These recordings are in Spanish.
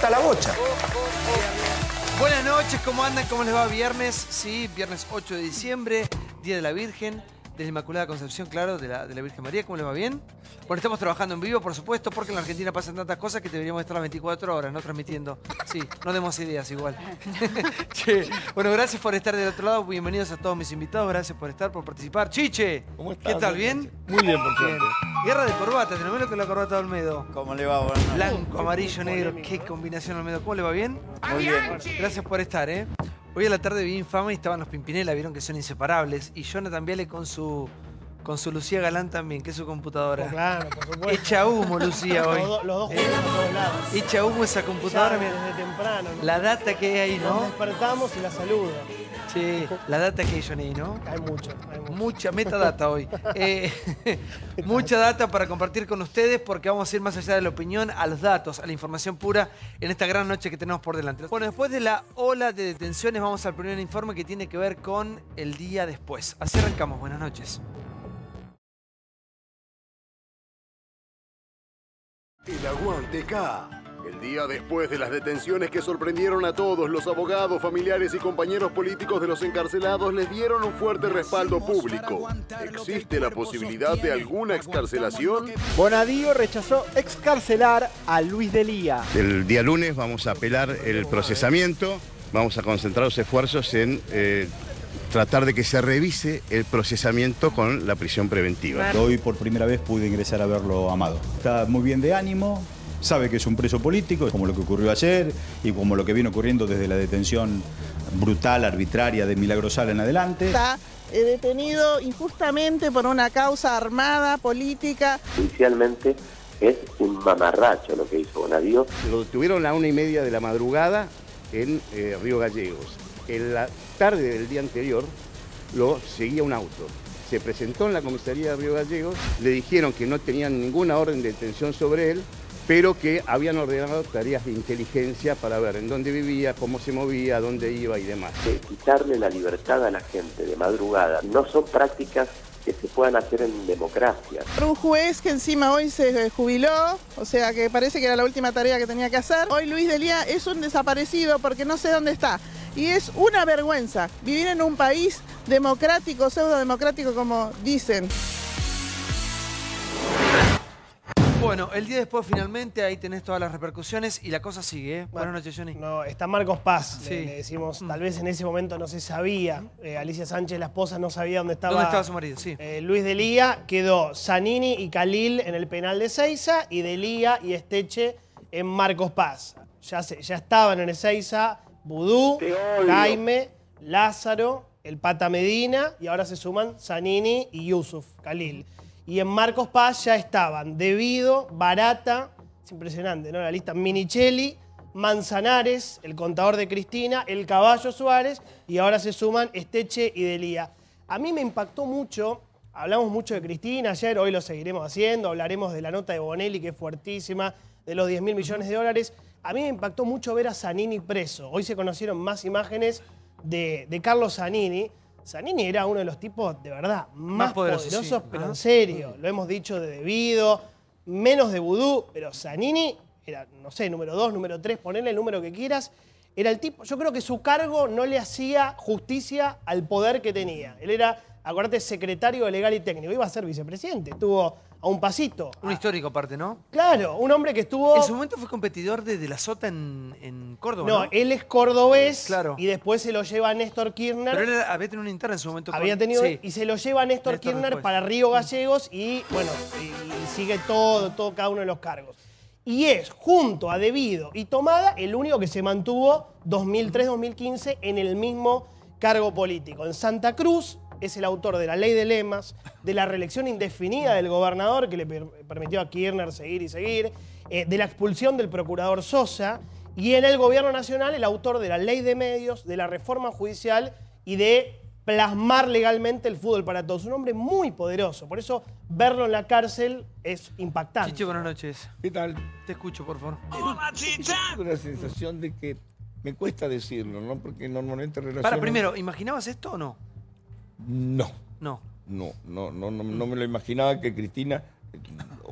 explota la bocha. Buenas noches, ¿cómo andan? ¿Cómo les va? Viernes, sí, viernes 8 de diciembre, Día de la Virgen, de la Inmaculada Concepción, claro, de la Virgen María. ¿Cómo les va? ¿Bien? Bueno, estamos trabajando en vivo, por supuesto, porque en la Argentina pasan tantas cosas que deberíamos estar las 24 horas, ¿no? Transmitiendo. Sí, no demos ideas igual. Che, bueno, gracias por estar del otro lado. Bienvenidos a todos mis invitados. Gracias por estar, por participar. Chiche, ¿Cómo estás? ¿qué tal? ¿Bien? Muy bien, por suerte. Guerra de corbatas, ¿tenés menos que la corbata de Olmedo? ¿Cómo le va? Buenas noches. Blanco, amarillo, negro. Qué combinación, Olmedo. ¿Cómo le va? ¿Bien? Muy bien. Gracias por estar, ¿eh? Hoy a la tarde vi Infama y estaban los Pimpinela, vieron que son inseparables. Y Jonathan Viale con su Lucía Galán también, que es su computadora. Claro, por supuesto. Echa humo, Lucía, hoy. Los dos juntos a todos lados. Echa humo esa computadora. Ya Mira, desde temprano, ¿no? la data que hay ahí, Nos ¿no? despertamos y la saludo. Sí, la data que hay, Johnny, ¿no? Hay mucho, hay mucho. Mucha metadata hoy. Mucha data para compartir con ustedes porque vamos a ir más allá de la opinión, a los datos, a la información pura en esta gran noche que tenemos por delante. Bueno, después de la ola de detenciones vamos al primer informe que tiene que ver con el día después. Así arrancamos. Buenas noches. El aguante K. El día después de las detenciones que sorprendieron a todos, los abogados, familiares y compañeros políticos de los encarcelados les dieron un fuerte respaldo público. ¿Existe la posibilidad de alguna excarcelación? Bonadío rechazó excarcelar a Luis Delía. El día lunes vamos a apelar el procesamiento, vamos a concentrar los esfuerzos en tratar de que se revise el procesamiento con la prisión preventiva. Hoy por primera vez pude ingresar a verlo a Amado. Está muy bien de ánimo, sabe que es un preso político, como lo que ocurrió ayer y como lo que viene ocurriendo desde la detención brutal, arbitraria de Milagro Sala en adelante. Está detenido injustamente por una causa armada, política. Judicialmente es un mamarracho lo que hizo Bonadío. Lo detuvieron a la 1:30 de la madrugada en Río Gallegos. En la tarde del día anterior lo seguía un auto. Se presentó en la comisaría de Río Gallegos, le dijeron que no tenían ninguna orden de detención sobre él, pero que habían ordenado tareas de inteligencia para ver en dónde vivía, cómo se movía, dónde iba y demás. Quitarle la libertad a la gente de madrugada no son prácticas que se puedan hacer en democracia. Un juez que encima hoy se jubiló, o sea que parece que era la última tarea que tenía que hacer. Hoy Luis Delía es un desaparecido porque no sé dónde está. Y es una vergüenza vivir en un país democrático, pseudo-democrático como dicen. Bueno, el día después finalmente, ahí tenés todas las repercusiones y la cosa sigue, ¿eh? Buenas noches, Johnny. No, está Marcos Paz, Sí. le decimos. Tal vez en ese momento no se sabía. Alicia Sánchez, la esposa, no sabía dónde estaba. ¿Dónde estaba su marido? Sí. Luis Delía. Quedó Zanini y Khalil en el penal de Ezeiza y Delía y Esteche en Marcos Paz. Ya estaban en Ezeiza Vudú, Jaime, Lázaro, el Pata Medina y ahora se suman Zanini y Yusuf, Khalil. Y en Marcos Paz ya estaban Devido, Barata, es impresionante, ¿no? La lista, Minichelli, Manzanares, el contador de Cristina, el Caballo Suárez y ahora se suman Esteche y Delía. A mí me impactó mucho, hablamos mucho de Cristina ayer, hoy lo seguiremos haciendo, hablaremos de la nota de Bonelli que es fuertísima, de los 10.000 millones de dólares. A mí me impactó mucho ver a Zanini preso. Hoy se conocieron más imágenes de Carlos Zanini. Zanini era uno de los tipos, de verdad, más poderosos, sí. Pero en serio. Lo hemos dicho de Devido, menos de Vudú, pero Zanini era, no sé, número 2, número 3, ponele el número que quieras. Era el tipo, yo creo que su cargo no le hacía justicia al poder que tenía. Él era, acuérdate, secretario legal y técnico. Iba a ser vicepresidente, estuvo a un pasito. Un histórico aparte, ¿no? Claro, un hombre que estuvo... En su momento fue competidor de la Sota en Córdoba, ¿no? No, él es cordobés, claro. Y después se lo lleva a Néstor Kirchner. Pero él había tenido una interna en su momento. Había tenido, sí. Y se lo lleva a Néstor Kirchner después. para Río Gallegos y, bueno, y sigue todo, cada uno de los cargos. Y es, junto a Devido y Tomada, el único que se mantuvo 2003-2015 en el mismo cargo político. En Santa Cruz es el autor de la ley de lemas, de la reelección indefinida del gobernador, que le permitió a Kirchner seguir y seguir, de la expulsión del procurador Sosa, y en el gobierno nacional el autor de la ley de medios, de la reforma judicial y de plasmar legalmente el fútbol para todos. Un hombre muy poderoso, por eso verlo en la cárcel es impactante. Chiche, buenas noches. ¿Qué tal? Te escucho, por favor. Tengo la sensación de que me cuesta decirlo, ¿no? Porque normalmente relaciono... Para, primero, ¿imaginabas esto o no? No. No. No me lo imaginaba que Cristina,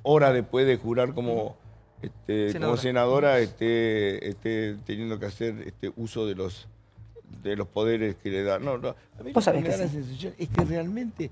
hora después de jurar como como senadora esté teniendo que hacer uso de los poderes que le dan. No, a mí lo que me da la sensación es que realmente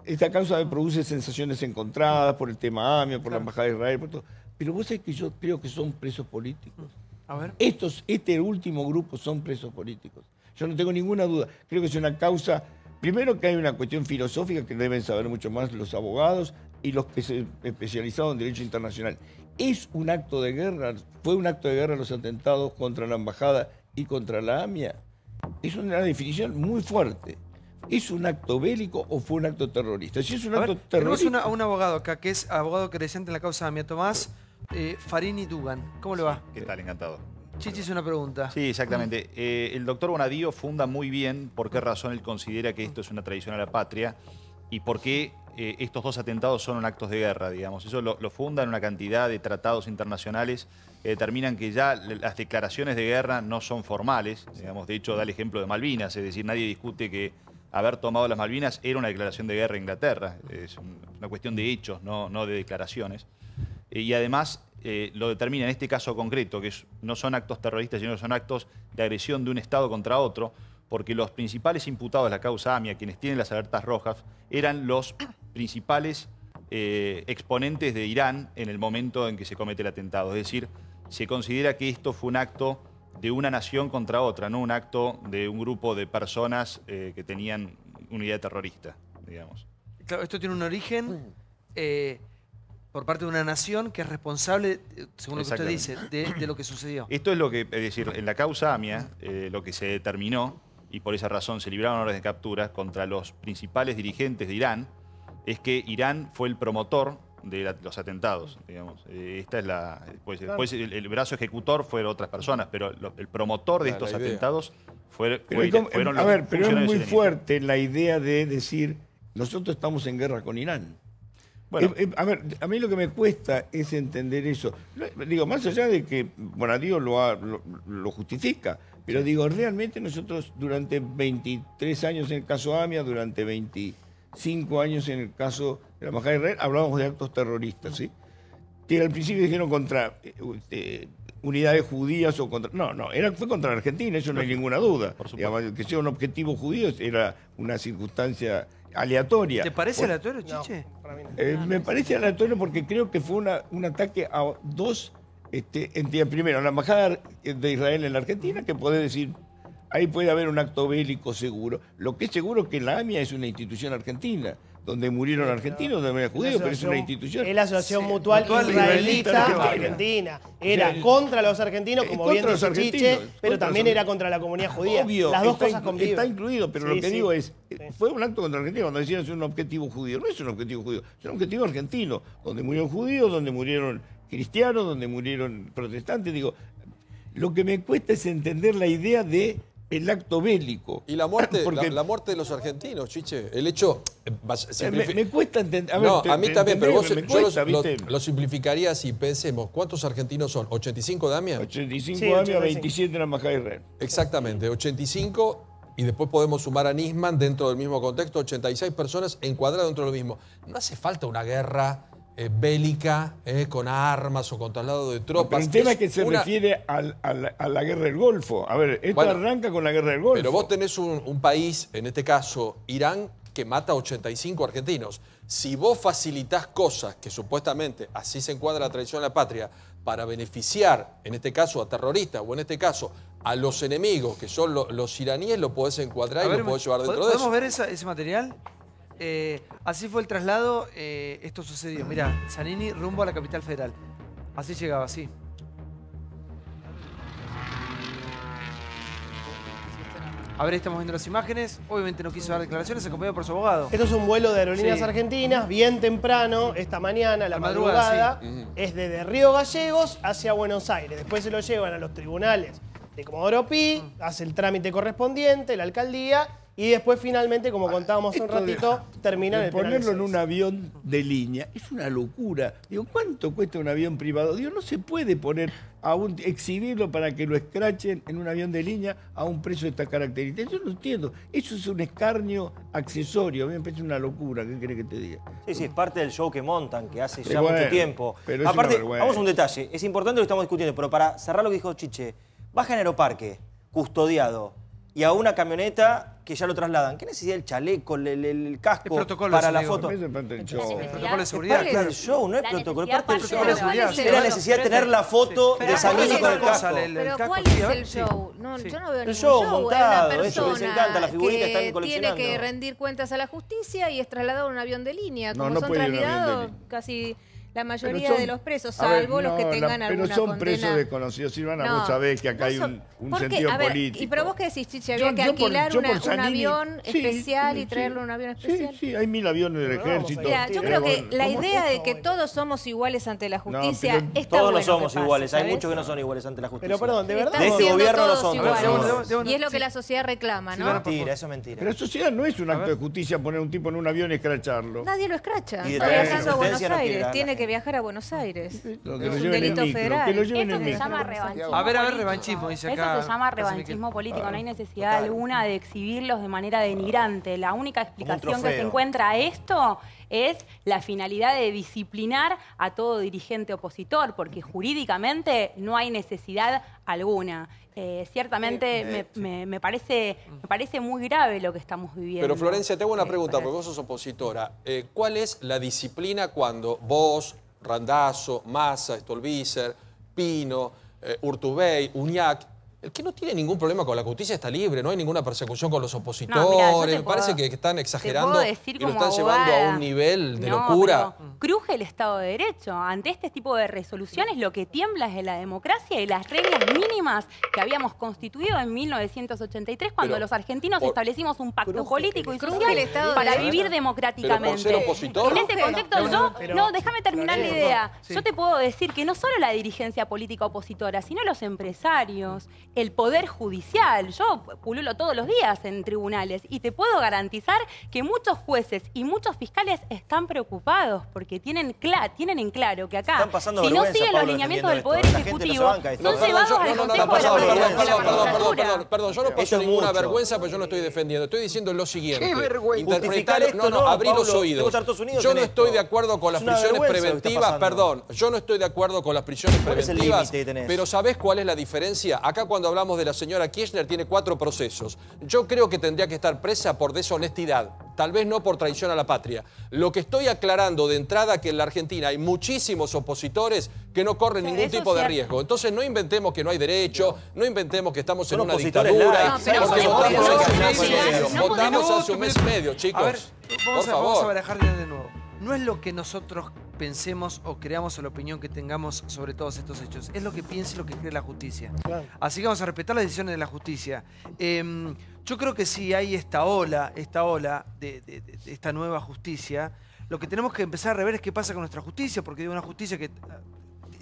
esta causa me produce sensaciones encontradas por el tema AMIA, por la Embajada de Israel, por todo. Pero vos sabés que yo creo que son presos políticos. A ver. Este último grupo son presos políticos. Yo no tengo ninguna duda. Creo que es una causa... Primero que hay una cuestión filosófica que deben saber mucho más los abogados y los que se especializaron en derecho internacional. Es un acto de guerra, fue un acto de guerra los atentados contra la embajada y contra la AMIA. Es una definición muy fuerte. ¿Es un acto bélico o fue un acto terrorista? Si es un acto terrorista... Tenemos a un abogado acá, que es abogado creyente en la causa AMIA, Tomás Farini Dugan. ¿Cómo le va? ¿Qué tal? Encantado. Chichi, es una pregunta. Sí, exactamente. El doctor Bonadío funda muy bien por qué razón él considera que esto es una traición a la patria y por qué estos dos atentados son actos de guerra, digamos. Eso lo funda en una cantidad de tratados internacionales que determinan que ya las declaraciones de guerra no son formales, digamos. De hecho, da el ejemplo de Malvinas, es decir, nadie discute que haber tomado las Malvinas era una declaración de guerra a Inglaterra. Es una cuestión de hechos, no de declaraciones. Y además lo determina en este caso concreto, que no son actos terroristas, sino que son actos de agresión de un Estado contra otro, porque los principales imputados de la causa AMIA, quienes tienen las alertas rojas, eran los principales exponentes de Irán en el momento en que se comete el atentado. Es decir, se considera que esto fue un acto de una nación contra otra, no un acto de un grupo de personas que tenían una idea terrorista, digamos. Claro, esto tiene un origen por parte de una nación que es responsable, según lo que usted dice, de lo que sucedió. Esto es lo que, es decir, en la causa AMIA, lo que se determinó, y por esa razón se libraron órdenes de captura contra los principales dirigentes de Irán, es que Irán fue el promotor de los atentados, digamos. Esta es la... Después el brazo ejecutor fueron otras personas, pero el promotor de estos atentados fueron los... A ver, pero es muy fuerte la idea de decir, nosotros estamos en guerra con Irán. Bueno, a ver, a mí lo que me cuesta es entender eso. Digo, más allá de que Bonadío lo justifica, pero digo, realmente nosotros durante 23 años en el caso AMIA, durante 25 años en el caso de la Embajada de Israel, hablábamos de actos terroristas, ¿sí? Que al principio dijeron contra unidades judías o contra... No, fue contra Argentina, eso no hay ninguna duda. Digamos, que sea un objetivo judío era una circunstancia aleatoria. ¿Te parece aleatorio, Chiche? No, me parece aleatorio porque creo que fue un ataque a dos entidades. Primero, a la Embajada de Israel en la Argentina, que puede decir, ahí puede haber un acto bélico seguro. Lo que es seguro es que la AMIA es una institución argentina, donde murieron argentinos, donde murieron judíos, pero es una institución. Es la Asociación Mutual Israelita Argentina. Era contra los argentinos, como bien dice Chiche, pero también era contra la comunidad judía. Obvio, las dos cosas conviven. Está incluido, pero lo que digo es, fue un acto contra Argentina cuando decían es un objetivo judío. No es un objetivo judío, es un objetivo argentino, donde murieron judíos, donde murieron cristianos, donde murieron protestantes. Digo, lo que me cuesta es entender la idea de el acto bélico. Y la muerte, la muerte de los argentinos, Chiche. El hecho... Me cuesta entender... A mí también, pero vos, lo simplificaría así. Pensemos, ¿cuántos argentinos son? ¿85 de AMIA? 85 de AMIA, 27 de la Embajada de Israel. Exactamente, 85... Y después podemos sumar a Nisman dentro del mismo contexto, 86 personas encuadradas dentro de lo mismo. No hace falta una guerra bélica con armas o con traslado de tropas. Pero el tema es que se refiere a la guerra del Golfo. A ver, esto arranca con la guerra del Golfo. Pero vos tenés un país, en este caso Irán, que mata a 85 argentinos. Si vos facilitás cosas que supuestamente así se encuadra la traición a la patria para beneficiar, en este caso a terroristas o en este caso a los enemigos, que son los iraníes, lo podés encuadrar y lo podés llevar dentro de eso. ¿Podemos ver ese material? Así fue el traslado, esto sucedió. Mirá, Zanini rumbo a la capital federal. Así llegaba, así. A ver, estamos viendo las imágenes. Obviamente no quiso dar declaraciones, acompañado por su abogado. Esto es un vuelo de Aerolíneas Argentinas, bien temprano, esta mañana, la madrugada. Es desde Río Gallegos hacia Buenos Aires. Después se lo llevan a los tribunales de Comodoro Pi, hace el trámite correspondiente, la alcaldía, y después finalmente, como contábamos hace un ratito, termina en el penal de ponerlo en Ezeiza. un avión de línea es una locura. Digo, ¿cuánto cuesta un avión privado? Digo, no se puede poner exhibirlo para que lo escrachen en un avión de línea a un precio de esta característica. Yo no entiendo. Eso es un escarnio accesorio. A mí me parece una locura. ¿Qué querés que te diga? Sí, sí, es parte del show que montan, que hace Pero ya bueno, mucho tiempo. pero es Aparte, una vergüenza. vamos a un detalle. Es importante lo que estamos discutiendo, pero para cerrar lo que dijo Chiche, baja en Aeroparque, custodiado, y a una camioneta que ya lo trasladan. ¿Qué necesidad el chaleco, el casco para la foto? Es parte del show. El protocolo de Es seguridad, parte claro. del show, no es protocolo, es parte del show. protocolo de seguridad. Es la necesidad de tener la foto de Zanini con el casco. Pero ¿cuál es el show? No, yo no veo ningún show show. montado, Es una eso, les persona encanta, la figurita están que coleccionando. tiene que rendir cuentas a la justicia y es trasladado en un avión de línea. No, Como no son puede ir en un avión de trasladados línea. casi la mayoría Pero son- de los presos, a ver, salvo los que tengan alguna Pero son condena. presos desconocidos. Silvana, No, vos sabés que acá no hay son- un ¿por qué? sentido A ver, político. ¿y pero vos qué decís, Chiche? Yo- ¿Había que yo por- alquilar yo por un Zanini- avión sí, especial y sí. traerlo en un avión especial? Sí, hay 1000 aviones del ejército. Mira, yo creo que la idea de que todos somos iguales ante la justicia pero está Todos bueno no somos que pase, iguales, hay ¿sabes? muchos que no son iguales ante la justicia. Pero perdón, de verdad. De este Siendo gobierno no todos son iguales. todos. Y es lo que la sociedad reclama, ¿no? Mentira, eso es mentira. Pero la sociedad no es un acto de justicia poner un tipo en un avión y escracharlo. Nadie lo escracha. Y de Está traer viajando a Buenos asistencia no quiere Aires. dar Tiene la que viajar a Buenos Aires. Lo que Es lo un lleven en delito micro, federal. que lo lleven Eso en se micro. llama revanchismo. A ver, político. revanchismo, dice acá. Eso se llama José revanchismo Miguel. político. No hay necesidad alguna de exhibirlos de manera denigrante. La única explicación que se trofeo. encuentra a esto es la finalidad de disciplinar a todo dirigente opositor, porque jurídicamente no hay necesidad alguna. Ciertamente me parece muy grave lo que estamos viviendo. Pero Florencia, te hago una pregunta, porque vos sos opositora. ¿Cuál es la disciplina cuando vos, Randazzo, Massa, Stolbizer, Pino, Urtubey, Uñac, el que no tiene ningún problema con la justicia está libre, no hay ninguna persecución con los opositores? No, mirá, yo te me parece que están exagerando puedo decir y lo como están llevando a abogada. un nivel de No, locura. pero cruje el Estado de Derecho. Ante este tipo de resoluciones lo que tiembla es la democracia y las reglas mínimas que habíamos constituido en 1983 cuando Pero los argentinos establecimos un pacto político y cruje social el Estado de para Derecho. vivir democráticamente. Pero por ser opositor. En ese contexto pero- déjame terminar la idea. Sí. Yo te puedo decir que no solo la dirigencia política opositora, sino los empresarios, el poder judicial. Yo pululo todos los días en tribunales y te puedo garantizar que muchos jueces y muchos fiscales están preocupados porque tienen en claro que acá, Están pasando si no vergüenza, siguen los Pablo, lineamientos del defendiendo Poder esto. La gente no se Ejecutivo, banca esto. son llevados al Consejo de la Magistratura. Perdón, yo no Esto paso es ninguna mucho. vergüenza, pero yo no estoy defendiendo. Estoy diciendo lo siguiente. ¡Qué vergüenza! Interpretar- Justificar esto no, abrí los Pablo, oídos. tengo que estar todos unidos Yo en no esto. estoy de acuerdo con las Es una prisiones vergüenza lo que está preventivas, pasando. perdón, yo no estoy de acuerdo con las prisiones ¿Cuál es el preventivas, límite que tenés? pero ¿sabés cuál es la diferencia? Acá cuando hablamos de la señora Kirchner tiene 4 procesos. Yo creo que tendría que estar presa por deshonestidad, tal vez no por traición a la patria. Lo que estoy aclarando de entrada que en la Argentina hay muchísimos opositores que no corren ningún eso tipo es de cierto. riesgo. Entonces no inventemos que no hay derecho, no inventemos que estamos en Son una opositores dictadura. light. No, pero porque no votamos podemos- hace un mes y no medio. podemos- Votamos hace un mes y medio, chicos. A ver, por vamos a favor. barajar de nuevo. No es lo que nosotros pensemos o creamos o la opinión que tengamos sobre todos estos hechos. Es lo que piensa y lo que cree la justicia. Claro. Así que vamos a respetar las decisiones de la justicia. Yo creo que si hay esta ola de esta nueva justicia, lo que tenemos que empezar a rever es qué pasa con nuestra justicia, porque digo una justicia que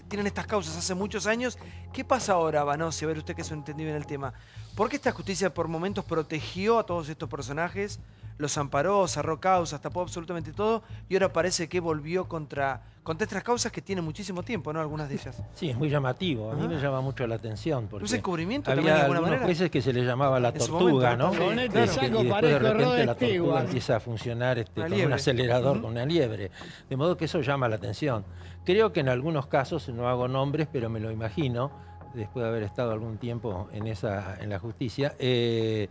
tienen estas causas hace muchos años. ¿Qué pasa ahora, Banossi? A ver, usted que es un entendido en el tema. ¿Por qué esta justicia por momentos protegió a todos estos personajes, los amparó, cerró causas, tapó absolutamente todo, y ahora parece que volvió contra estas causas que tienen muchísimo tiempo, ¿no? Algunas de ellas. Sí, es muy llamativo. A mí me llama mucho la atención. Porque ¿Un descubrimiento también de había alguna algunos manera? jueces que se le llamaba la En su tortuga, momento, ¿no? ¿no? Y Claro. después de repente la tortuga empieza a funcionar Una con liebre. un acelerador, con una liebre. De modo que eso llama la atención. Creo que en algunos casos, no hago nombres, pero me lo imagino, después de haber estado algún tiempo en la justicia, que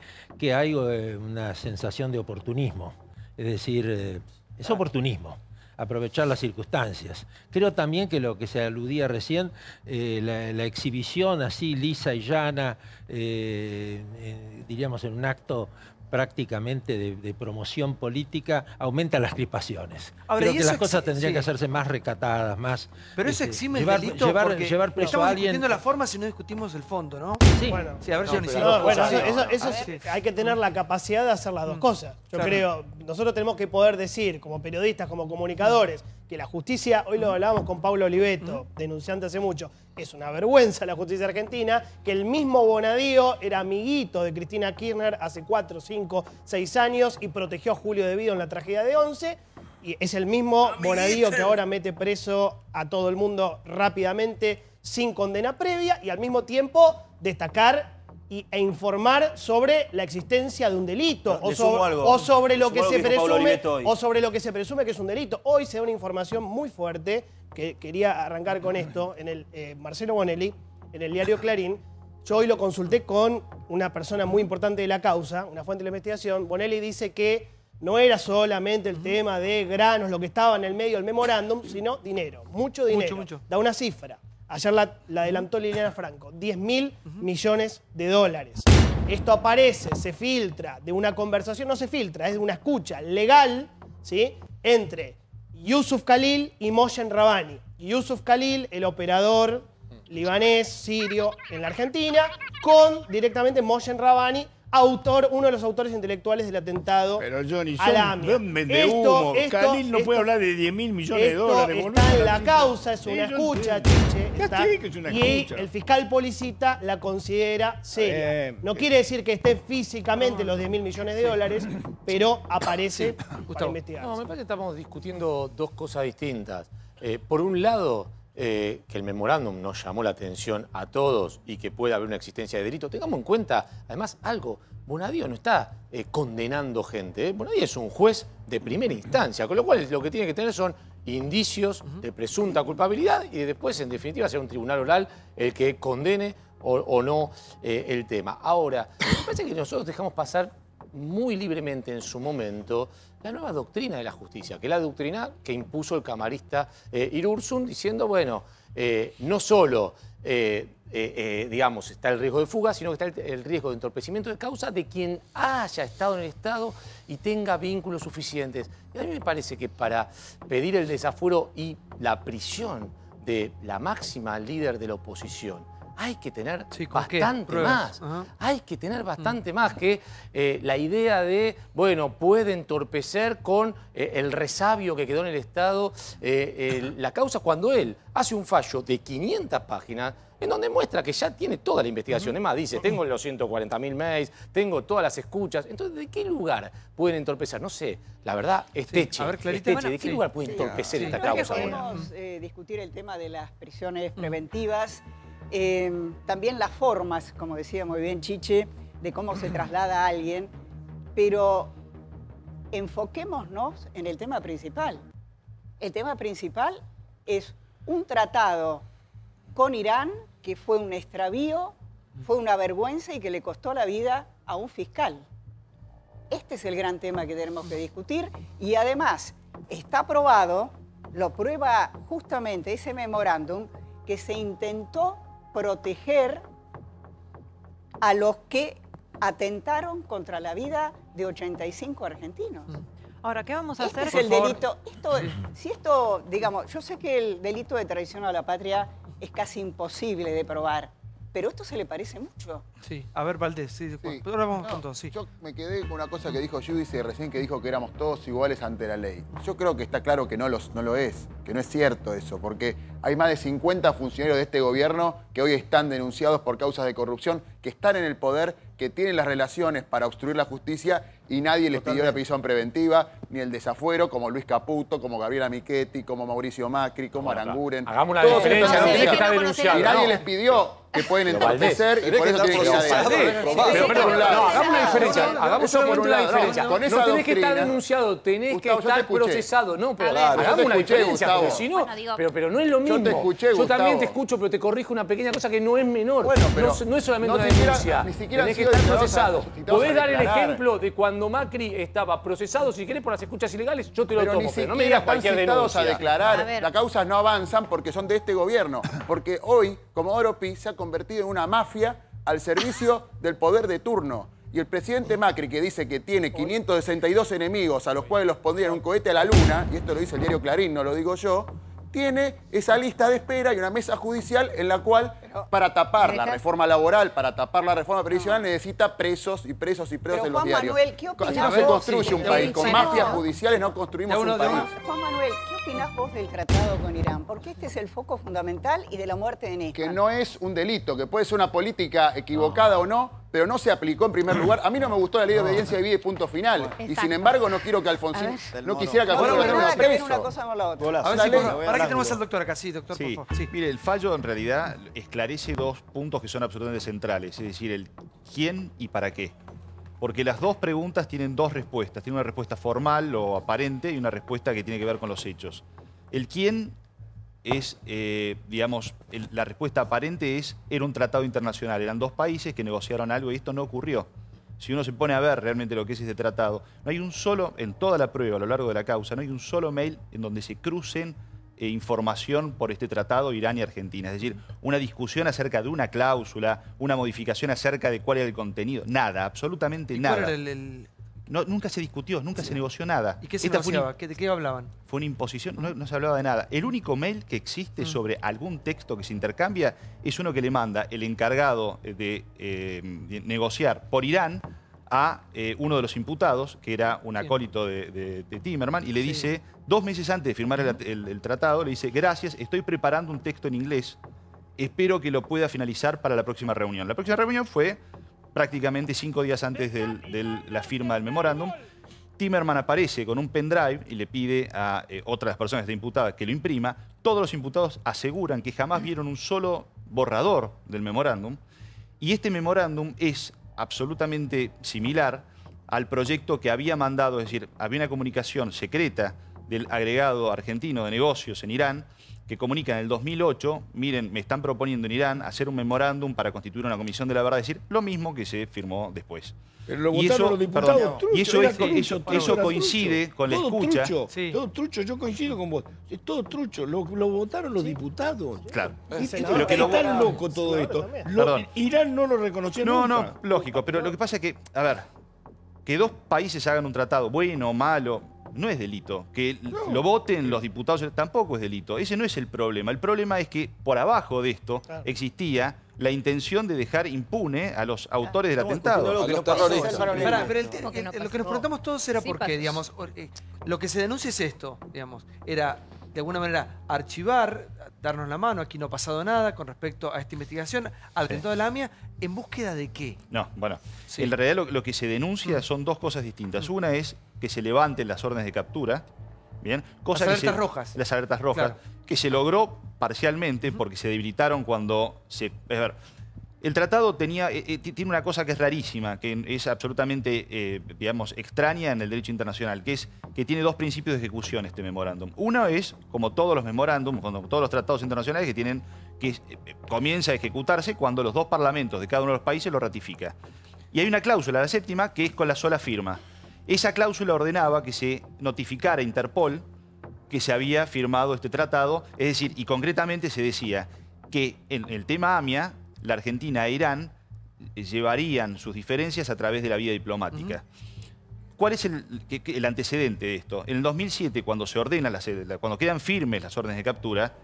hay una sensación de oportunismo. Es decir, es oportunismo, aprovechar las circunstancias. Creo también que lo que se aludía recién, la exhibición así lisa y llana, diríamos en un acto prácticamente de promoción política, aumenta las crispaciones. Ahora, Creo y que eso las cosas tendrían sí. que hacerse más recatadas, más... Pero eso exime el delito llevar porque preso estamos a alguien... discutiendo la forma si no discutimos el fondo, ¿no? así. Bueno, sí, a ver, yo ni sé. Eso hay que tener la capacidad de hacer las dos cosas. Yo creo, nosotros tenemos que poder decir, como periodistas, como comunicadores, que la justicia, hoy lo hablábamos con Pablo Oliveto, denunciante hace mucho, es una vergüenza la justicia argentina, que el mismo Bonadío era amiguito de Cristina Kirchner hace 4, 5, 6 años y protegió a Julio De Vido en la tragedia de Once. Y es el mismo Bonadío que ahora mete preso a todo el mundo rápidamente, sin condena previa, y al mismo tiempo destacar e informar sobre la existencia de un delito o sobre lo que se presume que es un delito. Hoy se da una información muy fuerte, que quería arrancar con esto, en el Marcelo Bonelli, en el diario Clarín. Yo hoy lo consulté con una persona muy importante de la causa, una fuente de la investigación. Bonelli dice que no era solamente el tema de granos, lo que estaba en el medio del memorándum, sino dinero, mucho dinero. Mucho. Da una cifra. Ayer la adelantó Liliana Franco, 10.000 millones de dólares. Esto aparece, se filtra de una conversación, no se filtra, es de una escucha legal, ¿sí?, entre Yusuf Khalil y Mohsen Rabbani. Yusuf Khalil, el operador libanés, sirio, en la Argentina, con directamente Mohsen Rabbani, uno de los autores intelectuales del atentado. Pero Johnny, a la AMIA. Khalil no puede hablar de 10.000 millones de dólares. Está en la causa, es una escucha, Chiche. Y el fiscal Policita la considera seria. No quiere decir que esté físicamente los 10.000 millones de dólares, pero aparece para investigar. No, me parece que estamos discutiendo dos cosas distintas. Por un lado, que el memorándum nos llamó la atención a todos y que puede haber una existencia de delito. Tengamos en cuenta, además, algo. Bonadío no está condenando gente. Bonadío es un juez de primera instancia, con lo cual lo que tiene que tener son indicios de presunta culpabilidad y después, en definitiva, será un tribunal oral el que condene o no el tema. Ahora, me parece que nosotros dejamos pasar muy libremente en su momento la nueva doctrina de la justicia, que es la doctrina que impuso el camarista Irurzun, diciendo, bueno, no solo digamos, está el riesgo de fuga, sino que está el riesgo de entorpecimiento de causa de quien haya estado en el Estado y tenga vínculos suficientes. Y a mí me parece que para pedir el desafuero y la prisión de la máxima líder de la oposición, hay que tener bastante más. Hay que tener bastante más que la idea de, bueno, puede entorpecer con el resabio que quedó en el Estado la causa, cuando él hace un fallo de 500 páginas en donde muestra que ya tiene toda la investigación. Es más, dice, tengo los 140.000 mails, tengo todas las escuchas. Entonces, ¿de qué lugar pueden entorpecer? No sé, la verdad, Esteche. ¿De qué lugar puede entorpecer esta causa? Podemos discutir el tema de las prisiones preventivas. También las formas, como decía muy bien Chiche, de cómo se traslada a alguien, pero enfoquémonos en el tema principal. El tema principal es un tratado con Irán que fue un extravío, fue una vergüenza y que le costó la vida a un fiscal. Este es el gran tema que tenemos que discutir y además está probado, lo prueba justamente ese memorándum, que se intentó proteger a los que atentaron contra la vida de 85 argentinos. Ahora, ¿qué vamos a hacer? Es el delito. Si esto, digamos, yo sé que el delito de traición a la patria es casi imposible de probar, pero esto se le parece mucho. Sí, a ver, Valdés, ahora vamos con todo, Yo me quedé con una cosa que dijo Judice recién, que dijo que éramos todos iguales ante la ley. Yo creo que está claro que no lo es, que no es cierto eso, porque hay más de 50 funcionarios de este gobierno que hoy están denunciados por causas de corrupción, que están en el poder, que tienen las relaciones para obstruir la justicia y nadie les pidió la prisión preventiva, ni el desafuero, como Luis Caputo, como Gabriela Michetti, como Mauricio Macri, como Aranguren. Hagamos una diferencia, no tenés que estar denunciado. Y nadie les pidió que pueden entorpecer y por eso tienen que ir adentro. Hagamos una diferencia, hagamos solamente una diferencia. No tenés que estar denunciado, tenés que estar procesado. No, pero hagamos una diferencia, porque si no, pero no es lo mismo. Yo te escuché, Yo también te escucho, pero te corrijo una pequeña cosa que no es menor. No es solamente una denuncia. Tenés que estar procesado. Podés dar el ejemplo de cuando Macri estaba procesado, si querés, por las escuchas ilegales, yo te lo tomo, pero no me digas cualquier denuncia. A declarar, las causas no avanzan porque son de este gobierno. Porque hoy, Comodoro Pi se ha convertido en una mafia al servicio del poder de turno. Y el presidente Macri, que dice que tiene 562 enemigos a los cuales los pondría en un cohete a la luna, y esto lo dice el diario Clarín, no lo digo yo, tiene esa lista de espera y una mesa judicial en la cual para tapar la reforma laboral, para tapar la reforma previsional, necesita presos y presos y presos Pero en los Juan diarios. Manuel, ¿qué opinás Así no se vos? construye un país. Con mafias judiciales no construimos un país. Juan Manuel, ¿qué opinás vos del tratado con Irán? Porque este es el foco fundamental y de la muerte de Néstor. Que no es un delito, que puede ser una política equivocada o no, pero no se aplicó en primer lugar. A mí no me gustó la ley de obediencia de vida y punto final. Y sin embargo no quiero que Alfonsín, no quisiera que Alfonsín estuviera preso. Una cosa con la otra. A ver si para que tenemos al doctor acá. Sí, doctor, Sí. por favor. Sí. Mire, el fallo en realidad esclarece dos puntos que son absolutamente centrales, es decir, el quién y para qué. Porque las dos preguntas tienen dos respuestas. Tiene una respuesta formal o aparente y una respuesta que tiene que ver con los hechos. El quién es, digamos, la respuesta aparente es, era un tratado internacional. Eran dos países que negociaron algo y esto no ocurrió. Si uno se pone a ver realmente lo que es este tratado, no hay un solo, en toda la prueba a lo largo de la causa, no hay un solo mail en donde se crucen información por este tratado Irán y Argentina. Es decir, una discusión acerca de una cláusula, una modificación acerca de cuál era el contenido. Nada, absolutamente nada. ¿Cuál era el...? No, nunca se discutió, nunca se negoció nada. ¿Y qué se negociaba? ¿De qué hablaban? Fue una imposición, no se hablaba de nada. El único mail que existe sobre algún texto que se intercambia es uno que le manda el encargado de negociar por Irán a uno de los imputados, que era un acólito de Timerman, y le dice, 2 meses antes de firmar el tratado, le dice, gracias, estoy preparando un texto en inglés, espero que lo pueda finalizar para la próxima reunión. La próxima reunión fue prácticamente 5 días antes de la firma del memorándum. Timerman aparece con un pendrive y le pide a otras personas de imputadas que lo imprima. Todos los imputados aseguran que jamás vieron un solo borrador del memorándum, y este memorándum es absolutamente similar al proyecto que había mandado, es decir, había una comunicación secreta del agregado argentino de negocios en Irán que comunica en el 2008, miren, me están proponiendo en Irán hacer un memorándum para constituir una comisión de la verdad, es decir, lo mismo que se firmó después. Pero lo votaron los diputados trucho, y eso coincide con la escucha. Todo trucho, yo coincido con vos. Es todo trucho, lo votaron los diputados. Claro. Pero que es tan loco todo esto. Irán no lo reconoció nunca. No, lógico, pero lo que pasa es que, a ver, que dos países hagan un tratado, bueno o malo, no es delito. Que lo voten los diputados tampoco es delito. Ese no es el problema. El problema es que por abajo de esto existía la intención de dejar impune a los autores del atentado. Lo que nos preguntamos todos era porque, digamos, lo que se denuncia es esto, digamos, era de alguna manera archivar, darnos la mano, aquí no ha pasado nada con respecto a esta investigación, al atentado de la AMIA, ¿en búsqueda de qué? No, bueno, en realidad lo que se denuncia son dos cosas distintas. Una es que se levanten las órdenes de captura, ¿bien? Las alertas rojas. Las alertas rojas, claro, que se logró parcialmente porque se debilitaron cuando se... Es ver, el tratado tiene una cosa que es rarísima, que es absolutamente, digamos, extraña en el derecho internacional, que es que tiene dos principios de ejecución este memorándum. Uno es, como todos los memorándums, como todos los tratados internacionales, que comienza a ejecutarse cuando los dos parlamentos de cada uno de los países lo ratifica. Y hay una cláusula, la séptima, que es con la sola firma. Esa cláusula ordenaba que se notificara a Interpol que se había firmado este tratado, es decir, y concretamente se decía que en el tema AMIA, la Argentina e Irán llevarían sus diferencias a través de la vía diplomática. ¿Cuál es el antecedente de esto? En el 2007, cuando se ordenan cuando quedan firmes las órdenes de captura,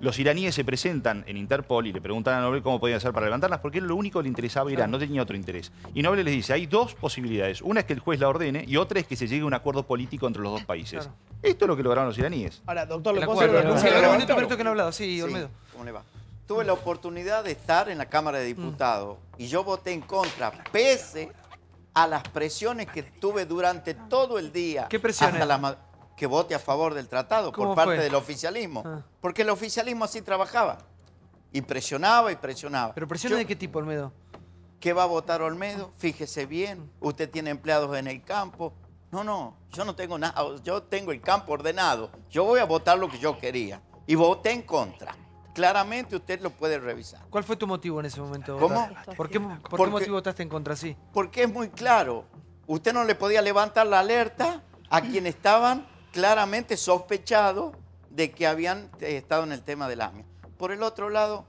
los iraníes se presentan en Interpol y le preguntan a Nobel cómo podían hacer para levantarlas, porque era lo único que le interesaba a Irán, no tenía otro interés. Y Nobel les dice, hay dos posibilidades. Una es que el juez la ordene y otra es que se llegue a un acuerdo político entre los dos países. Claro. Esto es lo que lograron los iraníes. Ahora, doctor, ¿le puedo hacer una pregunta? que no ha hablado. Sí, Olmedo. ¿Cómo le va? Tuve la oportunidad de estar en la Cámara de Diputados y yo voté en contra, pese a las presiones que tuve durante todo el día. ¿Qué presiones? Que vote a favor del tratado por parte del oficialismo. Porque el oficialismo así trabajaba. Y presionaba y presionaba. ¿Pero presiones de qué tipo, Olmedo? ¿Qué va a votar Olmedo? Fíjese bien, usted tiene empleados en el campo. No, yo no tengo nada, yo tengo el campo ordenado. Yo voy a votar lo que yo quería. Y voté en contra. Claramente usted lo puede revisar. ¿Cuál fue tu motivo en ese momento? ¿Cómo? ¿Por qué motivo votaste en contra? Sí. Porque es muy claro. Usted no le podía levantar la alerta a quienes estaban claramente sospechados de que habían estado en el tema del AMIA. Por el otro lado,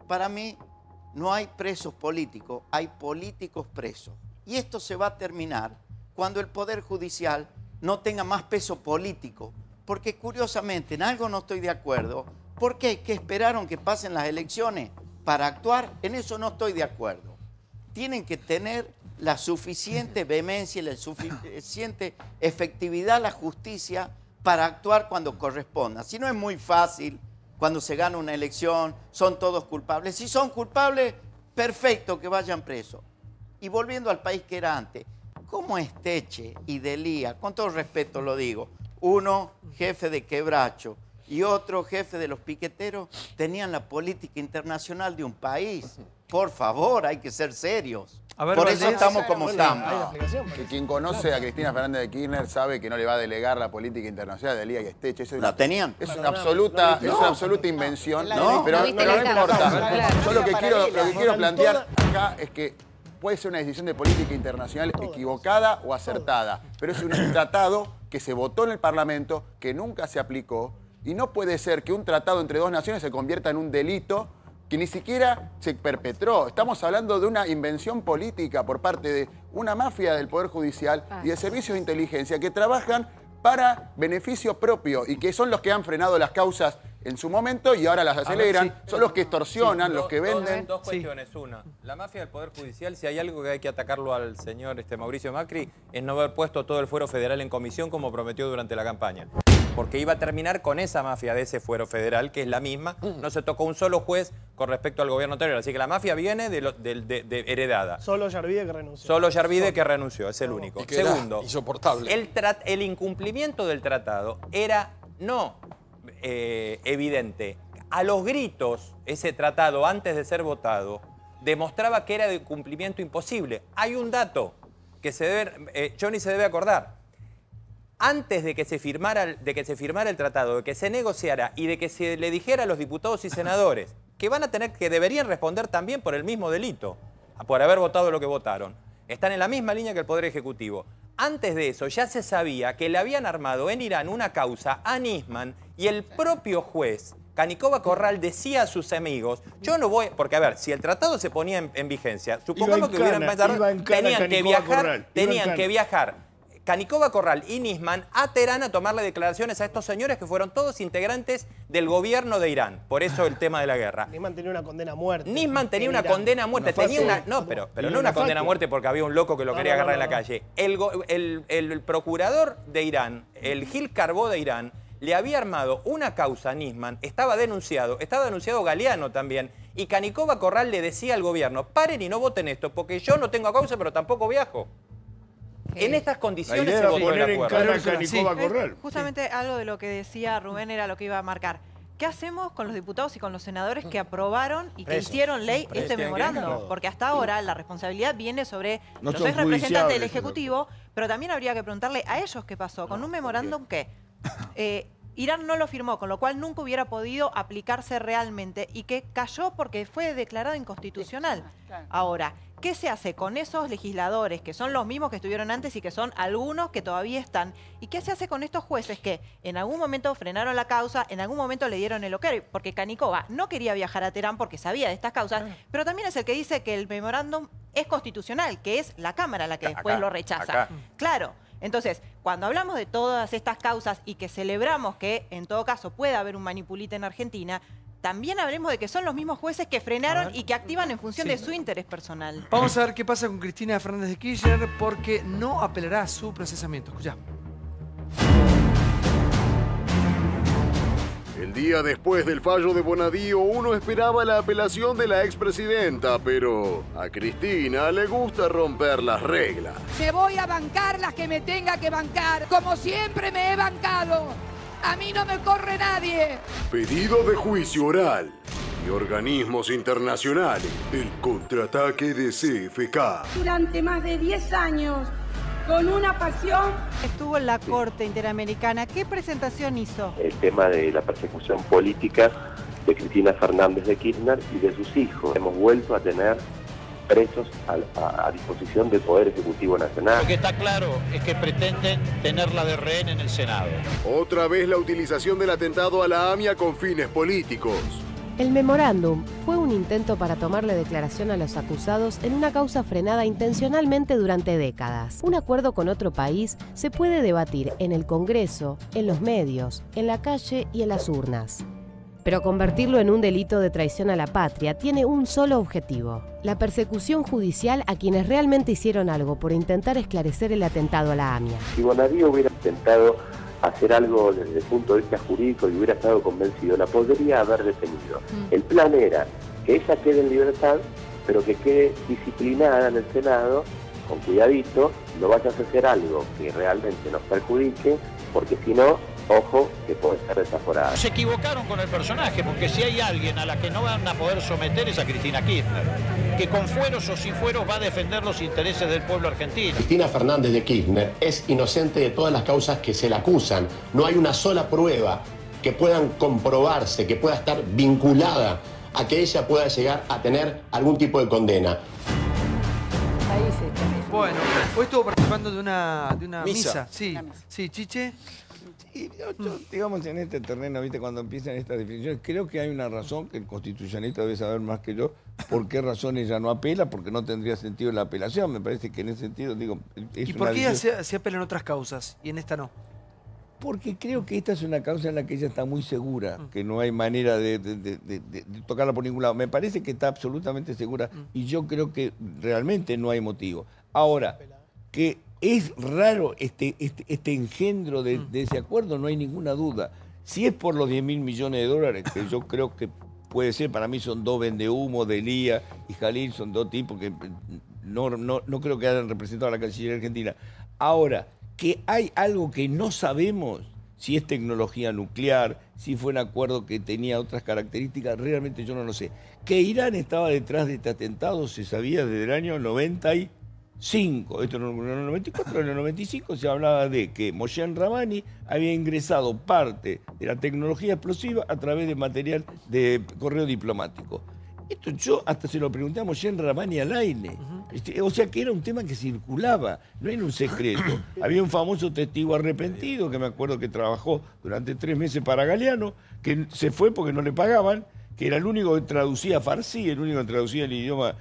para mí no hay presos políticos, hay políticos presos. Y esto se va a terminar cuando el Poder Judicial no tenga más peso político. Porque curiosamente, en algo no estoy de acuerdo. ¿Por qué? ¿Que esperaron que pasen las elecciones para actuar, en eso no estoy de acuerdo. Tienen que tener la suficiente vehemencia y la suficiente efectividad la justicia para actuar cuando corresponda. Si no es muy fácil, cuando se gana una elección, son todos culpables. Si son culpables, perfecto, que vayan presos. Y volviendo al país que era antes, ¿cómo Esteche y Delía, con todo respeto lo digo, uno jefe de Quebracho y otro jefe de los piqueteros, tenían la política internacional de un país? Por favor, hay que ser serios. Por eso estamos como estamos. Que quien conoce a Cristina Fernández de Kirchner sabe que no le va a delegar la política internacional de Delía y Esteche. ¿La tenían? Es una absoluta invención, pero no importa. Yo lo que quiero plantear acá es que puede ser una decisión de política internacional equivocada o acertada, pero es un tratado que se votó en el Parlamento, que nunca se aplicó, y no puede ser que un tratado entre dos naciones se convierta en un delito que ni siquiera se perpetró. Estamos hablando de una invención política por parte de una mafia del Poder Judicial y de servicios de inteligencia que trabajan para beneficio propio y que son los que han frenado las causas en su momento y ahora las aceleran. Son los que extorsionan, los que venden. Dos cuestiones. Una, la mafia del Poder Judicial, si hay algo que hay que atacarlo al señor Mauricio Macri, es no haber puesto todo el fuero federal en comisión como prometió durante la campaña. Porque iba a terminar con esa mafia de ese fuero federal, que es la misma. No se tocó un solo juez con respecto al gobierno anterior. Así que la mafia viene de heredada. Solo Yarvide que renunció. Solo Yarvide que renunció, es el único. Segundo, insoportable. El incumplimiento del tratado era no evidente. A los gritos, ese tratado, antes de ser votado, demostraba que era de cumplimiento imposible. Hay un dato que Johnny se debe acordar. Antes de que se firmara el tratado, de que se negociara y de que se le dijera a los diputados y senadores que deberían responder también por el mismo delito, por haber votado lo que votaron, están en la misma línea que el Poder Ejecutivo. Antes de eso ya se sabía que le habían armado en Irán una causa a Nisman y el propio juez, Canicova Corral, decía a sus amigos, yo no voy, porque a ver, si el tratado se ponía en vigencia, supongamos que hubieran pasado, tenían que viajar Canicova Corral y Nisman a Teherán a tomarle declaraciones a estos señores que fueron todos integrantes del gobierno de Irán. Por eso el tema de la guerra. Nisman tenía una condena a muerte. Nisman tenía una condena a muerte. Pero no una condena a muerte porque había un loco que lo quería agarrar en la calle. El procurador de Irán, el Gil Carbó de Irán, le había armado una causa a Nisman, estaba denunciado Galeano también, y Canicova Corral le decía al gobierno, paren y no voten esto, porque yo no tengo causa, pero tampoco viajo. En estas condiciones se votó el acuerdo. Justamente algo de lo que decía Rubén era lo que iba a marcar. ¿Qué hacemos con los diputados y con los senadores que aprobaron y que hicieron ley este memorándum? Porque hasta ahora la responsabilidad viene sobre los ex representantes del Ejecutivo, pero también habría que preguntarle a ellos qué pasó con un memorándum que Irán no lo firmó, con lo cual nunca hubiera podido aplicarse realmente y que cayó porque fue declarado inconstitucional. Ahora, ¿qué se hace con esos legisladores que son los mismos que estuvieron antes y que son algunos que todavía están? ¿Y qué se hace con estos jueces que en algún momento frenaron la causa, en algún momento le dieron el ok? Porque Canicova no quería viajar a Teherán porque sabía de estas causas, pero también es el que dice que el memorándum es constitucional, que es la Cámara la que después lo rechaza. Claro. Entonces, cuando hablamos de todas estas causas y que celebramos que en todo caso pueda haber un manipulite en Argentina, también hablemos de que son los mismos jueces que frenaron y que activan en función de su interés personal. Vamos a ver qué pasa con Cristina Fernández de Kirchner porque no apelará a su procesamiento. Escuchá. El día después del fallo de Bonadío, uno esperaba la apelación de la expresidenta, pero a Cristina le gusta romper las reglas. Me voy a bancar las que me tenga que bancar, como siempre me he bancado. A mí no me corre nadie. Pedido de juicio oral y organismos internacionales. El contraataque de CFK. Durante más de 10 años, con una pasión. Estuvo en la Corte Interamericana. ¿Qué presentación hizo? El tema de la persecución política de Cristina Fernández de Kirchner y de sus hijos. Hemos vuelto a tener presos a disposición del Poder Ejecutivo Nacional. Lo que está claro es que pretenden tenerla de rehén en el Senado. Otra vez la utilización del atentado a la AMIA con fines políticos. El memorándum fue un intento para tomarle declaración a los acusados en una causa frenada intencionalmente durante décadas. Un acuerdo con otro país se puede debatir en el Congreso, en los medios, en la calle y en las urnas. Pero convertirlo en un delito de traición a la patria tiene un solo objetivo: la persecución judicial a quienes realmente hicieron algo por intentar esclarecer el atentado a la AMIA. Si Bonadío hubiera intentado hacer algo desde el punto de vista jurídico y hubiera estado convencido, la podría haber detenido. El plan era que ella quede en libertad, pero que quede disciplinada en el Senado, con cuidadito, no vayas a hacer algo que realmente nos perjudique, porque si no, ojo, que puede ser desaforada. Se equivocaron con el personaje, porque si hay alguien a la que no van a poder someter es a Cristina Kirchner, que con fueros o sin fueros va a defender los intereses del pueblo argentino. Cristina Fernández de Kirchner es inocente de todas las causas que se le acusan. No hay una sola prueba que puedan comprobarse, que pueda estar vinculada a que ella pueda llegar a tener algún tipo de condena. Bueno, hoy estuvo participando de una misa. Sí, sí, Chiche. Y yo, digamos, en este terreno, ¿viste? Cuando empiezan estas definiciones, creo que hay una razón que el constitucionalista debe saber más que yo, por qué razón ella no apela, porque no tendría sentido la apelación. Me parece que en ese sentido, digo, es ¿Y por qué ella se apela en otras causas y en esta no? Porque creo que esta es una causa en la que ella está muy segura, que no hay manera de tocarla por ningún lado. Me parece que está absolutamente segura y yo creo que realmente no hay motivo. Ahora, que es raro este engendro de ese acuerdo, no hay ninguna duda. Si es por los 10.000 millones de dólares, que yo creo que puede ser, para mí son dos vendehumos, Delía y Jalil, son dos tipos que no creo que hayan representado a la Cancillería Argentina. Ahora, que hay algo que no sabemos, si es tecnología nuclear, si fue un acuerdo que tenía otras características, realmente yo no lo sé. Que Irán estaba detrás de este atentado se sabía desde el año 95, esto no en el 94, en el 95 se hablaba de que Mohsen Rahmani había ingresado parte de la tecnología explosiva a través de material de correo diplomático. Esto yo hasta se lo pregunté a Mohsen Rahmani al aire. O sea que era un tema que circulaba, no era un secreto. Había un famoso testigo arrepentido que me acuerdo que trabajó durante 3 meses para Galeano, que se fue porque no le pagaban, que era el único que traducía farsi, el único que traducía el idioma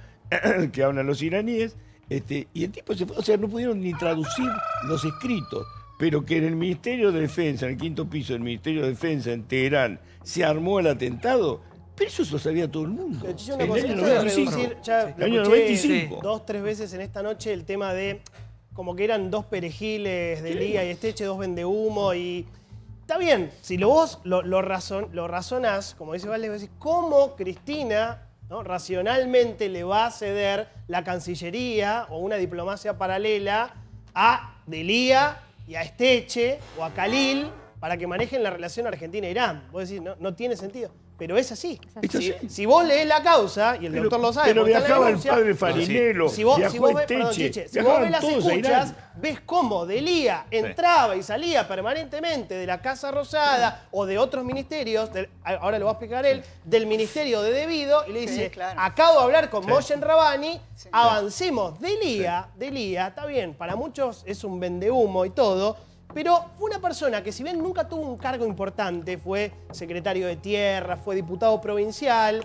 que hablan los iraníes. Y el tipo se fue, o sea, no pudieron ni traducir los escritos, pero que en el Ministerio de Defensa, en el 5º piso del Ministerio de Defensa en Teherán, se armó el atentado, pero eso lo sabía todo el mundo. En el año 95. El año 95. 2, 3 veces en esta noche el tema de como que eran dos perejiles de Lía y Esteche, dos vendehumo y... Está bien, si vos lo razonás, como dice Vale, decís, ¿cómo Cristina... ¿no? racionalmente le va a ceder la Cancillería o una diplomacia paralela a Delía y a Esteche o a Khalil para que manejen la relación Argentina-Irán? Vos decís, no tiene sentido. Pero es así. Si vos lees la causa, y el doctor lo sabe... Pero viajaba el padre Farinello, si vos ves las todos escuchas, ves cómo Delía entraba y salía permanentemente de la Casa Rosada o de otros ministerios, ahora lo va a explicar él, del Ministerio de Debido, y le dice, acabo de hablar con Mohsen Rahmani, avancemos. Delía, está bien, para muchos es un vendehumo y todo, pero fue una persona que si bien nunca tuvo un cargo importante, fue secretario de Tierra, fue diputado provincial,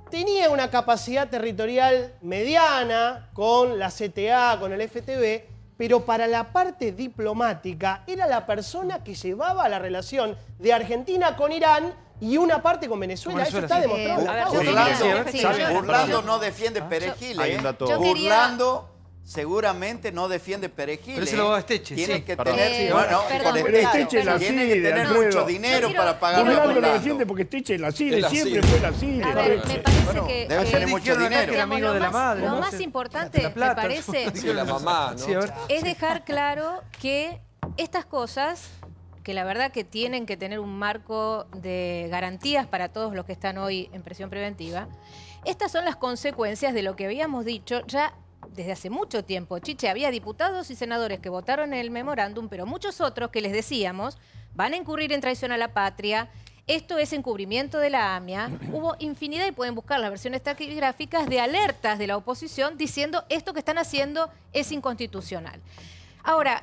tenía una capacidad territorial mediana con la CTA, con el FTV, pero para la parte diplomática era la persona que llevaba la relación de Argentina con Irán y una parte con Venezuela. Eso está demostrado. Burlando no defiende Perejil. Burlando... seguramente no defiende Perejil. Pero se lo va a Esteche. Tiene que tener, tiene que tener mucho dinero para pagar a Burlando lo defiende porque Esteche es la CIDE, siempre fue la CIDE. A ver, me parece que debe tener mucho dinero. Amigo de la madre. Lo más importante, me parece, la mamá, ¿no? es dejar claro que estas cosas, que la verdad que tienen que tener un marco de garantías para todos los que están hoy en prisión preventiva, estas son las consecuencias de lo que habíamos dicho ya desde hace mucho tiempo. Chiche, había diputados y senadores que votaron en el memorándum, pero muchos otros que les decíamos van a incurrir en traición a la patria, esto es encubrimiento de la AMIA. Hubo infinidad, y pueden buscar las versiones taquigráficas, de alertas de la oposición diciendo esto que están haciendo es inconstitucional. Ahora,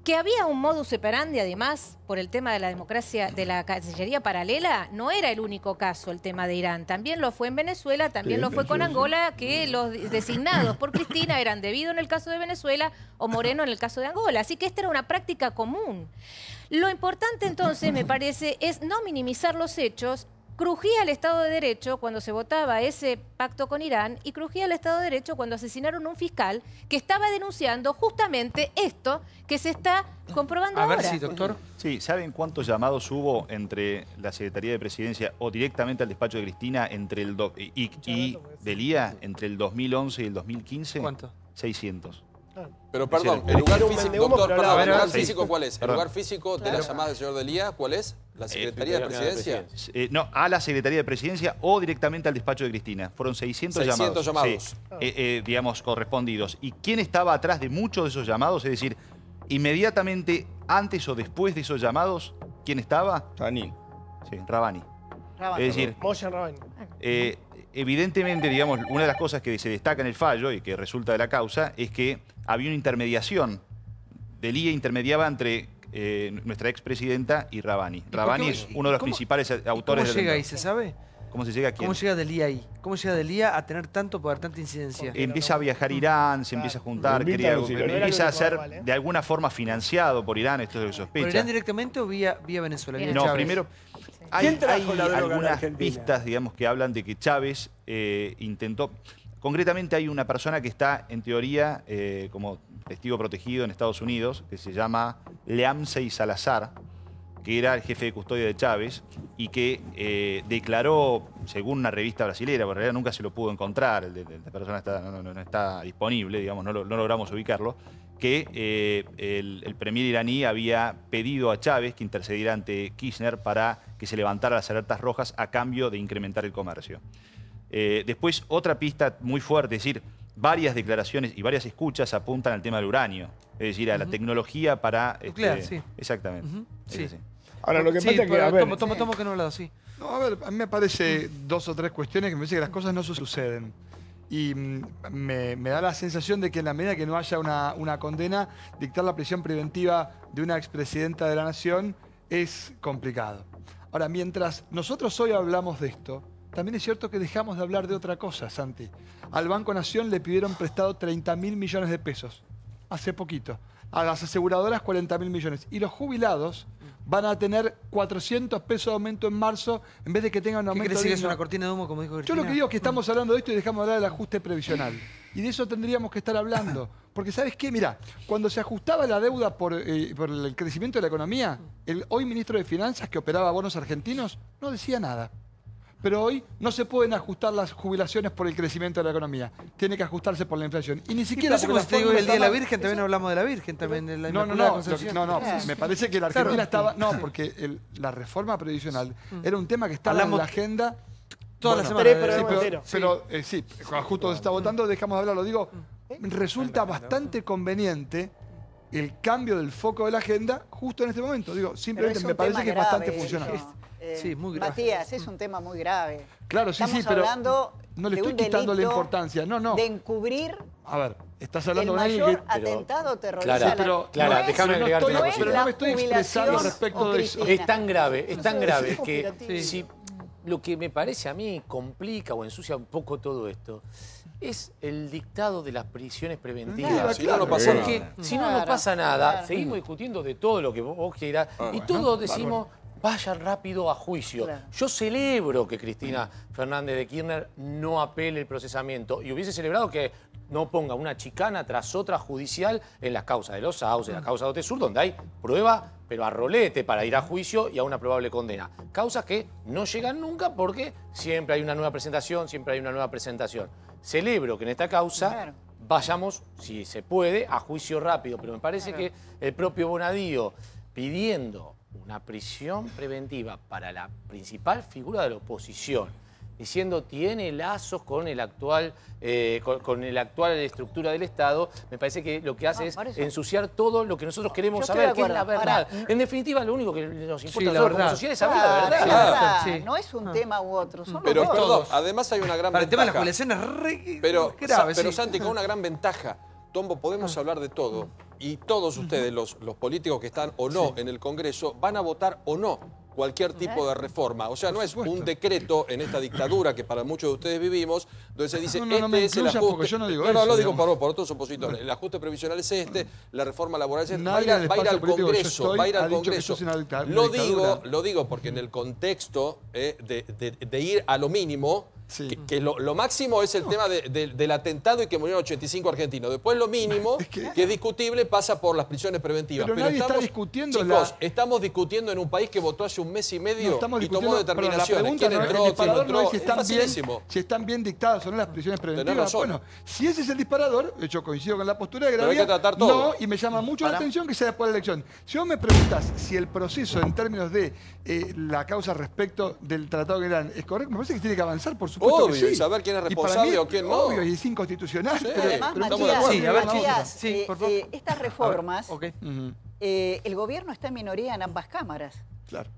que había un modus operandi, además, por el tema de la democracia, de la Cancillería paralela, no era el único caso el tema de Irán. También lo fue en Venezuela, también lo fue con Angola, que los designados por Cristina eran Debido en el caso de Venezuela o Moreno en el caso de Angola. Así que esta era una práctica común. Lo importante entonces, me parece, es no minimizar los hechos crujía el Estado de Derecho cuando se votaba ese pacto con Irán y crujía el Estado de Derecho cuando asesinaron a un fiscal que estaba denunciando justamente esto que se está comprobando ahora. A ver si, doctor. Sí, ¿saben cuántos llamados hubo entre la Secretaría de Presidencia o directamente al despacho de Cristina entre el y de Lía entre el 2011 y el 2015? ¿Cuánto? 600. Pero perdón, el lugar físico, doctor, perdón, ¿el lugar físico sí. cuál es? ¿El lugar físico de la llamada del señor Delía cuál es? ¿La Secretaría de Presidencia? No, a la Secretaría de Presidencia o directamente al despacho de Cristina. Fueron 600 llamados. Sí, digamos, correspondidos. ¿Y quién estaba atrás de muchos de esos llamados? Es decir, inmediatamente antes o después de esos llamados, ¿quién estaba? Sanín. Sí, Rabani. Es decir, Moyan Rabani. evidentemente, digamos, una de las cosas que se destaca en el fallo y que resulta de la causa es que había una intermediación. Delía intermediaba entre nuestra expresidenta y Rabani. Rabani es uno de los principales autores ¿Cómo llega ahí, se sabe? ¿Cómo se llega a quién? ¿Cómo llega Delía ahí? ¿Cómo llega Delía a tener tanto poder, tanta incidencia? Empieza a viajar a Irán, se empieza a juntar, empieza a ser de alguna forma financiado por Irán, esto es lo que sospecha. ¿Por Irán directamente o vía Venezuela? Vía No, Chávez. primero hay algunas pistas, digamos, que hablan de que Chávez intentó... Concretamente hay una persona que está, en teoría, como testigo protegido en Estados Unidos, que se llama Leamsey Salazar, que era el jefe de custodia de Chávez y que declaró, según una revista brasilera, porque en realidad nunca se lo pudo encontrar, la persona no está disponible, digamos, no logramos ubicarlo, que el premier iraní había pedido a Chávez que intercediera ante Kirchner para que se levantara las alertas rojas a cambio de incrementar el comercio. Después, otra pista muy fuerte, es decir, varias declaraciones y varias escuchas apuntan al tema del uranio, es decir, a la tecnología para... Nuclear, sí. Exactamente. Sí. Sí. Ahora, lo que pasa es que... A ver, tomo que no he hablado, sí. No, a ver, a mí me parece dos o tres cuestiones que me parece que las cosas no suceden. Y me da la sensación de que en la medida que no haya una condena, dictar la prisión preventiva de una expresidenta de la Nación es complicado. Ahora, mientras nosotros hoy hablamos de esto, también es cierto que dejamos de hablar de otra cosa, Santi. Al Banco Nación le pidieron prestado 30.000 millones de pesos, hace poquito. A las aseguradoras 40.000 millones. Y los jubilados van a tener 400 pesos de aumento en marzo en vez de que tengan un aumento. ¿Qué crees que es una cortina de humo, como dijo Cristina? Yo lo que digo es que estamos hablando de esto y dejamos de hablar del ajuste previsional. Y de eso tendríamos que estar hablando. Porque ¿sabes qué? Mirá, cuando se ajustaba la deuda por el crecimiento de la economía, el hoy ministro de Finanzas, que operaba bonos argentinos, no decía nada. Pero hoy no se pueden ajustar las jubilaciones por el crecimiento de la economía. Tiene que ajustarse por la inflación. Y ni siquiera... Como te digo, el Día de la Virgen, también hablamos de la Virgen, también de la Inmaculada Concepción. No, me parece que la Argentina estaba... No, porque la reforma previsional era un tema que estaba en la agenda... Toda la semana. Pero sí, justo se está votando, dejamos de hablarlo. Digo, resulta bastante conveniente el cambio del foco de la agenda justo en este momento. Digo, simplemente me parece que es bastante funcional. Sí, muy grave. Matías, es un tema muy grave. Claro, sí, Estamos pero hablando no le de estoy un quitando la delito importancia. No. De encubrir a ver, estás hablando el de mayor alguien que... atentado terrorista. Clara, déjame agregarte una cosa. Pero no me estoy expresando respecto de eso. Es tan grave que si lo que me parece a mí complica o ensucia un poco todo esto es el dictado de las prisiones preventivas. Si no, no pasa nada. Porque si no pasa nada, seguimos discutiendo de todo lo que vos quieras y todos decimos... Vayan rápido a juicio. Claro. Yo celebro que Cristina Fernández de Kirchner no apele el procesamiento y hubiese celebrado que no ponga una chicana tras otra judicial en las causas de los Sauces, en la causa de Otesur, donde hay prueba, pero a rolete para ir a juicio y a una probable condena. Causas que no llegan nunca porque siempre hay una nueva presentación, Celebro que en esta causa vayamos, si se puede, a juicio rápido, pero me parece que el propio Bonadío pidiendo una prisión preventiva para la principal figura de la oposición, diciendo tiene lazos con el actual estructura del Estado, me parece que lo que hace es ensuciar todo lo que nosotros queremos saber, que es la verdad. En definitiva, lo único que nos importa a todos como sociedad es saber la verdad. Sí. No es un tema u otro, son pero todos. Además hay una gran ventaja. El tema de las jubilaciones es grave. Pero Santi, con una gran ventaja. Tombo, podemos hablar de todo y todos ustedes, los políticos que están o no en el Congreso, van a votar o no cualquier tipo de reforma. O sea, no es un decreto en esta dictadura que para muchos de ustedes vivimos, donde se dice, este es el ajuste. Yo no digo no, lo digo por otros opositores. El ajuste previsional es este, la reforma laboral es este. Va a ir al Congreso, va a ir al Congreso. Lo digo porque en el contexto de ir a lo mínimo, que lo máximo es el tema del atentado y que murieron 85 argentinos. Después lo mínimo, que es discutible, pasa por las prisiones preventivas. Pero nadie está discutiendo chicos, estamos discutiendo en un país que votó hace un mes y medio y tomó determinaciones. ¿Quién entró? ¿Quién no entró? Si están bien dictadas o no las prisiones preventivas. Bueno, si ese es el disparador, yo coincido con la postura de Gravia. Pero hay que tratar todo. No, y me llama mucho la atención que sea después de la elección. Si vos me preguntás si el proceso en términos de la causa respecto del tratado de Irán es correcto, me parece que tiene que avanzar, por supuesto. Obvio, y saber quién es responsable o quién no. Obvio, y es inconstitucional. Sí, además, Matías, estas reformas, el gobierno está en minoría en ambas cámaras. Claro.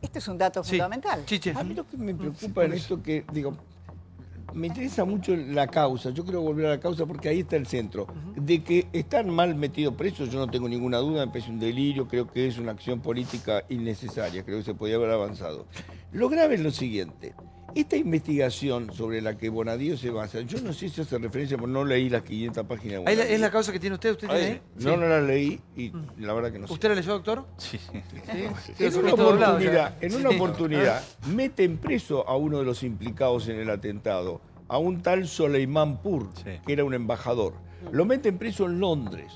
Este es un dato fundamental. A mí lo que me preocupa en esto que, digo, me interesa mucho la causa. Yo quiero volver a la causa porque ahí está el centro. De que están mal metidos presos, yo no tengo ninguna duda, me parece un delirio, creo que es una acción política innecesaria, creo que se podía haber avanzado. Lo grave es lo siguiente. Esta investigación sobre la que Bonadío se basa, yo no sé si hace referencia, porque no leí las 500 páginas de Bonadío. ¿Es la causa que tiene usted? ¿Usted tiene ahí? No, no la leí y la verdad que no sé. ¿Usted la leyó, doctor? Sí. En una oportunidad, meten preso a uno de los implicados en el atentado, a un tal Soleimán Pur, que era un embajador. Lo meten preso en Londres,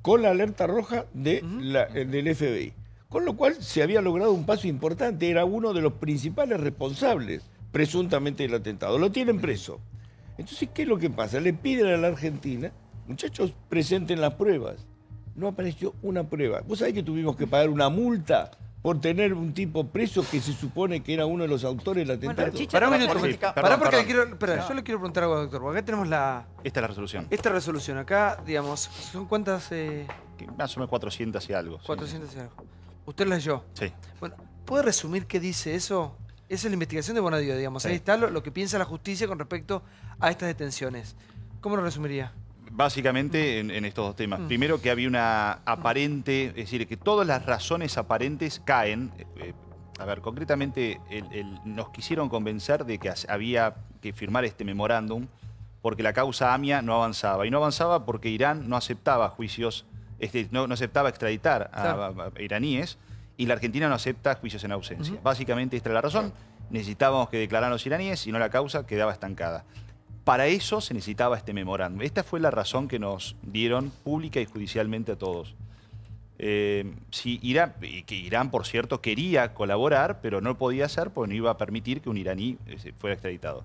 con la alerta roja del FBI. Con lo cual se había logrado un paso importante, era uno de los principales responsables, presuntamente, del atentado. Lo tienen preso. Entonces, ¿qué es lo que pasa? Le piden a la Argentina, muchachos, presenten las pruebas. No apareció una prueba. ¿Vos sabés que tuvimos que pagar una multa por tener un tipo preso que se supone que era uno de los autores del atentado? Pará un minuto. Pará porque yo le quiero preguntar algo, doctor. Porque acá tenemos Esta es la resolución. Esta resolución. Acá, digamos, ¿son cuántas? Más o menos 400 y algo. 400 y algo. ¿Usted la leyó? Sí. Bueno, ¿puede resumir qué dice eso? Esa es la investigación de Bonadío, digamos. Sí. Ahí está lo que piensa la justicia con respecto a estas detenciones. ¿Cómo lo resumiría? Básicamente en estos dos temas. Primero, que había una aparente, es decir, que todas las razones aparentes caen. A ver, concretamente nos quisieron convencer de que había que firmar este memorándum porque la causa AMIA no avanzaba. Y no avanzaba porque Irán no aceptaba juicios, no aceptaba extraditar a iraníes, y la Argentina no acepta juicios en ausencia. Básicamente esta era la razón. Necesitábamos que declararan los iraníes, si no la causa quedaba estancada. Para eso se necesitaba este memorándum. Esta fue la razón que nos dieron pública y judicialmente a todos. Si Irán, por cierto, quería colaborar, pero no podía hacer porque no iba a permitir que un iraní fuera extraditado.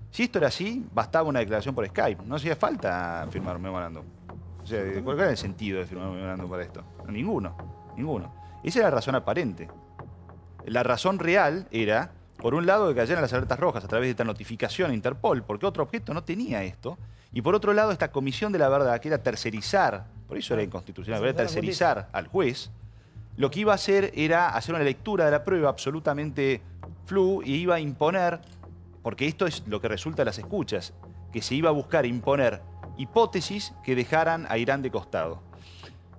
Si esto era así, bastaba una declaración por Skype. No hacía falta firmar un memorándum. O sea, ¿cuál era el sentido de firmar un memorándum para esto? Ninguno. Esa era la razón aparente. La razón real era, por un lado, que cayeran las alertas rojas a través de esta notificación a Interpol, porque otro objeto no tenía esto. Y por otro lado, esta comisión de la verdad, que era tercerizar, por eso era inconstitucional, era tercerizar al juez, lo que iba a hacer era hacer una lectura de la prueba absolutamente flu y iba a imponer, porque esto es lo que resulta de las escuchas, que se iba a buscar imponer hipótesis que dejaran a Irán de costado.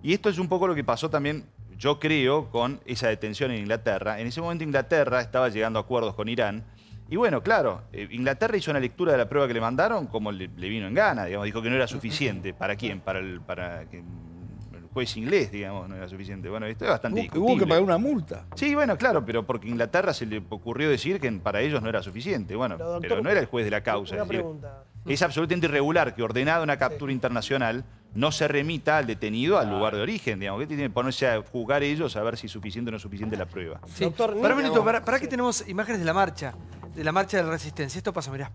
Y esto es un poco lo que pasó también, yo creo, con esa detención en Inglaterra. En ese momento Inglaterra estaba llegando a acuerdos con Irán. Y bueno, claro, Inglaterra hizo una lectura de la prueba que le mandaron como le vino en gana, digamos. Dijo que no era suficiente. ¿Para quién? Para el juez inglés, digamos, no era suficiente. Bueno, esto es bastante discutible. Hubo que pagar una multa. Sí, bueno, claro, pero porque a Inglaterra se le ocurrió decir que para ellos no era suficiente. Bueno, pero no era el juez de la causa. Una pregunta. Es absolutamente irregular que, ordenada una captura internacional, no se remita al detenido al lugar de origen, digamos. ¿Qué tienen que ponerse a juzgar ellos a ver si es suficiente o no es suficiente la prueba? Sí. Doctor, para un minuto, para que tenemos imágenes de la marcha de la Resistencia. Esto pasa, mirá.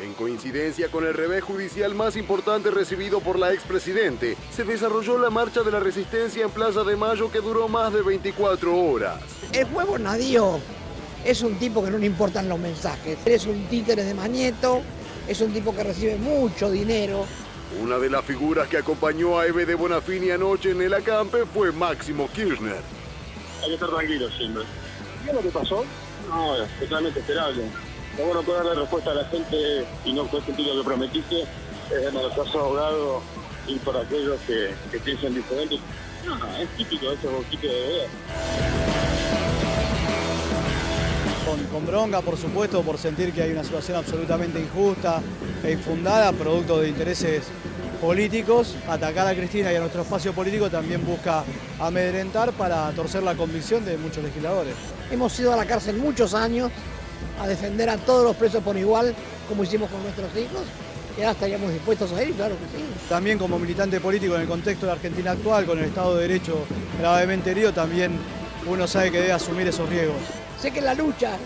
En coincidencia con el revés judicial más importante recibido por la expresidente, se desarrolló la Marcha de la Resistencia en Plaza de Mayo que duró más de 24 horas. El juez Bonadío es un tipo que no le importan los mensajes. Es un títere de Mañeto, es un tipo que recibe mucho dinero. Una de las figuras que acompañó a Eve de Bonafini anoche en el acampe fue Máximo Kirchner. Hay que estar tranquilos siempre. ¿Qué es lo que pasó? No, es totalmente esperable. Lo bueno poder darle respuesta a la gente y no fue el sentido que prometiste. Es en el caso abogado y por aquellos que piensan diferente. No, es típico de esos boquitos de gobierno. Con bronca, por supuesto, por sentir que hay una situación absolutamente injusta e infundada, producto de intereses políticos. Atacar a Cristina y a nuestro espacio político también busca amedrentar para torcer la convicción de muchos legisladores. Hemos ido a la cárcel muchos años a defender a todos los presos por igual, como hicimos con nuestros hijos, y ahora estaríamos dispuestos a ir, claro que sí. También como militante político en el contexto de la Argentina actual, con el Estado de Derecho gravemente herido, también uno sabe que debe asumir esos riesgos. Sé que la lucha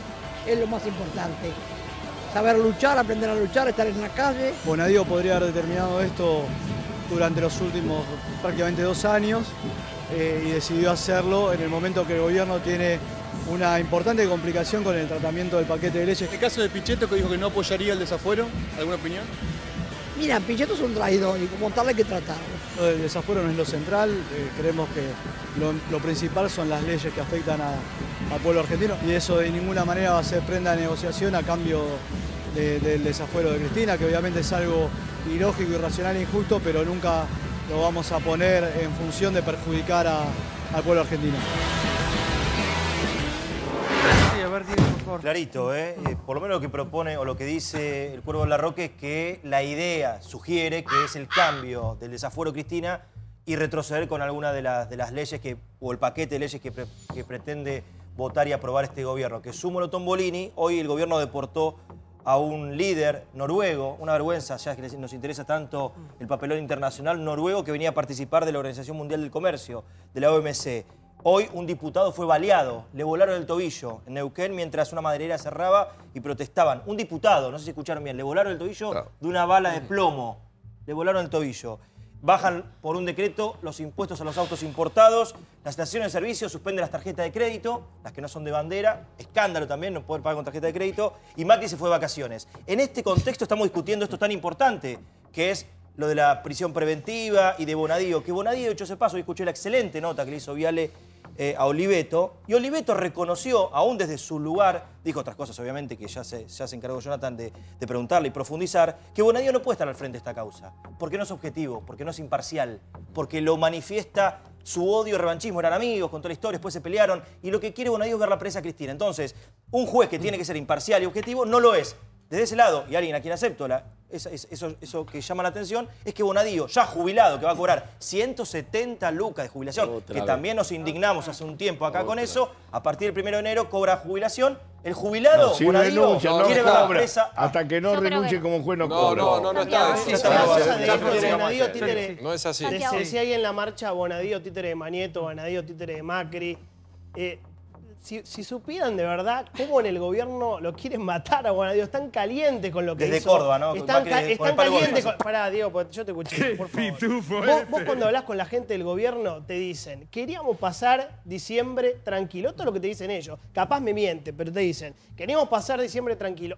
es lo más importante. Saber luchar, aprender a luchar, estar en la calle. Bonadío podría haber determinado esto durante los últimos prácticamente 2 años y decidió hacerlo en el momento que el gobierno tiene una importante complicación con el tratamiento del paquete de leyes. ¿El caso de Pichetto, que dijo que no apoyaría el desafuero? ¿Alguna opinión? Mira, Pichetto es un traidor y como tal hay que tratarlo. El desafuero no es lo central, creemos que lo principal son las leyes que afectan al pueblo argentino y eso de ninguna manera va a ser prenda de negociación a cambio del desafuero de Cristina, que obviamente es algo ilógico, irracional e injusto, pero nunca lo vamos a poner en función de perjudicar al pueblo argentino. Clarito, por lo menos lo que propone o lo que dice el Cuervo Larroque es que la idea sugiere que es el cambio del desafuero Cristina y retroceder con alguna de las leyes o el paquete de leyes que pretende votar y aprobar este gobierno. Que Súmolo Tombolini, hoy el gobierno deportó a un líder noruego, una vergüenza, ya que nos interesa tanto el papelón internacional noruego que venía a participar de la Organización Mundial del Comercio, de la OMC. Hoy un diputado fue baleado, le volaron el tobillo en Neuquén mientras una maderera cerraba y protestaban. Un diputado, no sé si escucharon bien, le volaron el tobillo de una bala de plomo. Le volaron el tobillo. Bajan por un decreto los impuestos a los autos importados, las estaciones de servicio suspenden las tarjetas de crédito, las que no son de bandera, escándalo también, no poder pagar con tarjeta de crédito, y Macri se fue de vacaciones. En este contexto estamos discutiendo esto tan importante, que es lo de la prisión preventiva y de Bonadío, que Bonadío, dicho ese paso, hoy escuché la excelente nota que le hizo Viale a Oliveto, y Oliveto reconoció, aún desde su lugar, dijo otras cosas obviamente que ya se encargó Jonathan de preguntarle y profundizar, que Bonadío no puede estar al frente de esta causa, porque no es objetivo, porque no es imparcial, porque lo manifiesta su odio y revanchismo, eran amigos, contó la historia, después se pelearon, y lo que quiere Bonadío es ver la presa a Cristina. Entonces, un juez que tiene que ser imparcial y objetivo no lo es. Desde ese lado, y alguien a quien acepto eso que llama la atención, es que Bonadío, ya jubilado, que va a cobrar 170 lucas de jubilación, que también nos indignamos hace un tiempo acá con eso, a partir del 1 de enero cobra jubilación. El jubilado, si Bonadío, renuncia, no quiere ver la cobra. presa. Hasta que no renuncie como juez no cobra. No es así. Decía ahí en la marcha Bonadío, títere de Manieto, Bonadío, títere de Macri. Si supieran de verdad cómo en el gobierno lo quieren matar a Bonadío, están calientes con lo que Desde hizo. Córdoba, ¿no? Están calientes con... Pará, Diego, yo te escuché, por favor. Vos cuando hablas con la gente del gobierno te dicen, queríamos pasar diciembre tranquilo. Esto es lo que te dicen ellos. Capaz me mienten, pero te dicen, queríamos pasar diciembre tranquilo.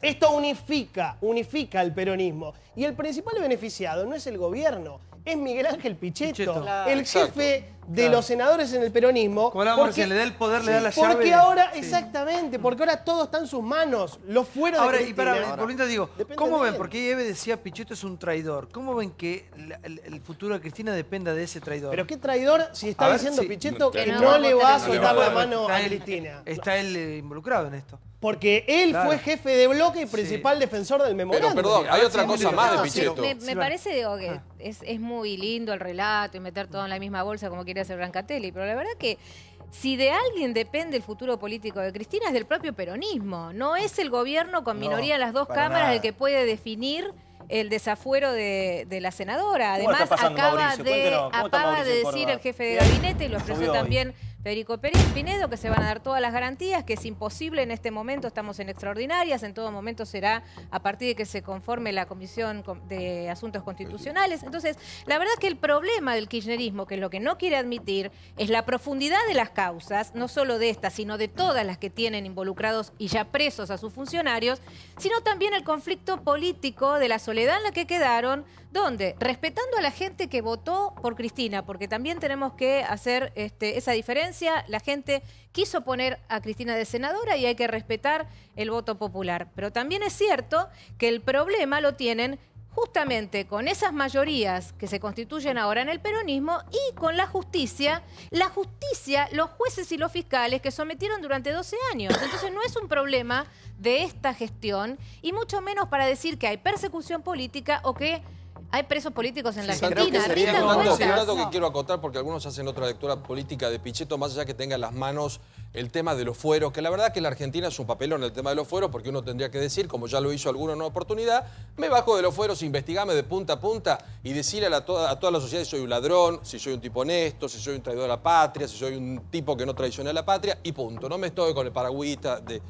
Esto unifica el peronismo. Y el principal beneficiado no es el gobierno, es Miguel Ángel Pichetto, el jefe de los senadores en el peronismo. Como hablábamos recién, le da el poder, le da la llave. Porque ahora, exactamente, porque ahora todo está en sus manos. Lo fuera de Cristina. Ahora, volviendo digo, ¿cómo ven? Porque Eve decía Pichetto es un traidor. ¿Cómo ven que el futuro de Cristina dependa de ese traidor? Pero qué traidor si está diciendo Pichetto que no le va a soltar la mano a Cristina. Está él involucrado en esto. Porque él fue jefe de bloque y principal defensor del memorándum. Pero perdón, hay otra cosa más de Pichetto. Me parece, digo, que es muy lindo el relato y meter todo en la misma bolsa como quiere hacer Brancatelli, pero la verdad que si de alguien depende el futuro político de Cristina es del propio peronismo. No es el gobierno con minoría en las dos cámaras el que puede definir el desafuero de la senadora. Además, acaba de decir el jefe de gabinete, y lo expresó también Federico Pinedo, que se van a dar todas las garantías, que es imposible en este momento, estamos en extraordinarias, en todo momento será a partir de que se conforme la Comisión de Asuntos Constitucionales. Entonces, la verdad que el problema del kirchnerismo, que es lo que no quiere admitir, es la profundidad de las causas, no solo de estas, sino de todas las que tienen involucrados y ya presos a sus funcionarios, sino también el conflicto político de la soledad en la que quedaron, donde, respetando a la gente que votó por Cristina, porque también tenemos que hacer esa diferencia, la gente quiso poner a Cristina de senadora y hay que respetar el voto popular. Pero también es cierto que el problema lo tienen justamente con esas mayorías que se constituyen ahora en el peronismo y con la justicia, los jueces y los fiscales que sometieron durante 12 años. Entonces no es un problema de esta gestión y mucho menos para decir que hay persecución política o que hay presos políticos en la Argentina. Un dato que quiero acotar, porque algunos hacen otra lectura política de Pichetto, más allá que tenga en las manos el tema de los fueros, que la verdad que la Argentina es un papelón el tema de los fueros, porque uno tendría que decir, como ya lo hizo alguno en una oportunidad, me bajo de los fueros, investigame de punta a punta y decirle a toda la sociedad si soy un ladrón, si soy un tipo honesto, si soy un traidor a la patria, si soy un tipo que no traiciona a la patria, y punto. No me estoy con el paragüita de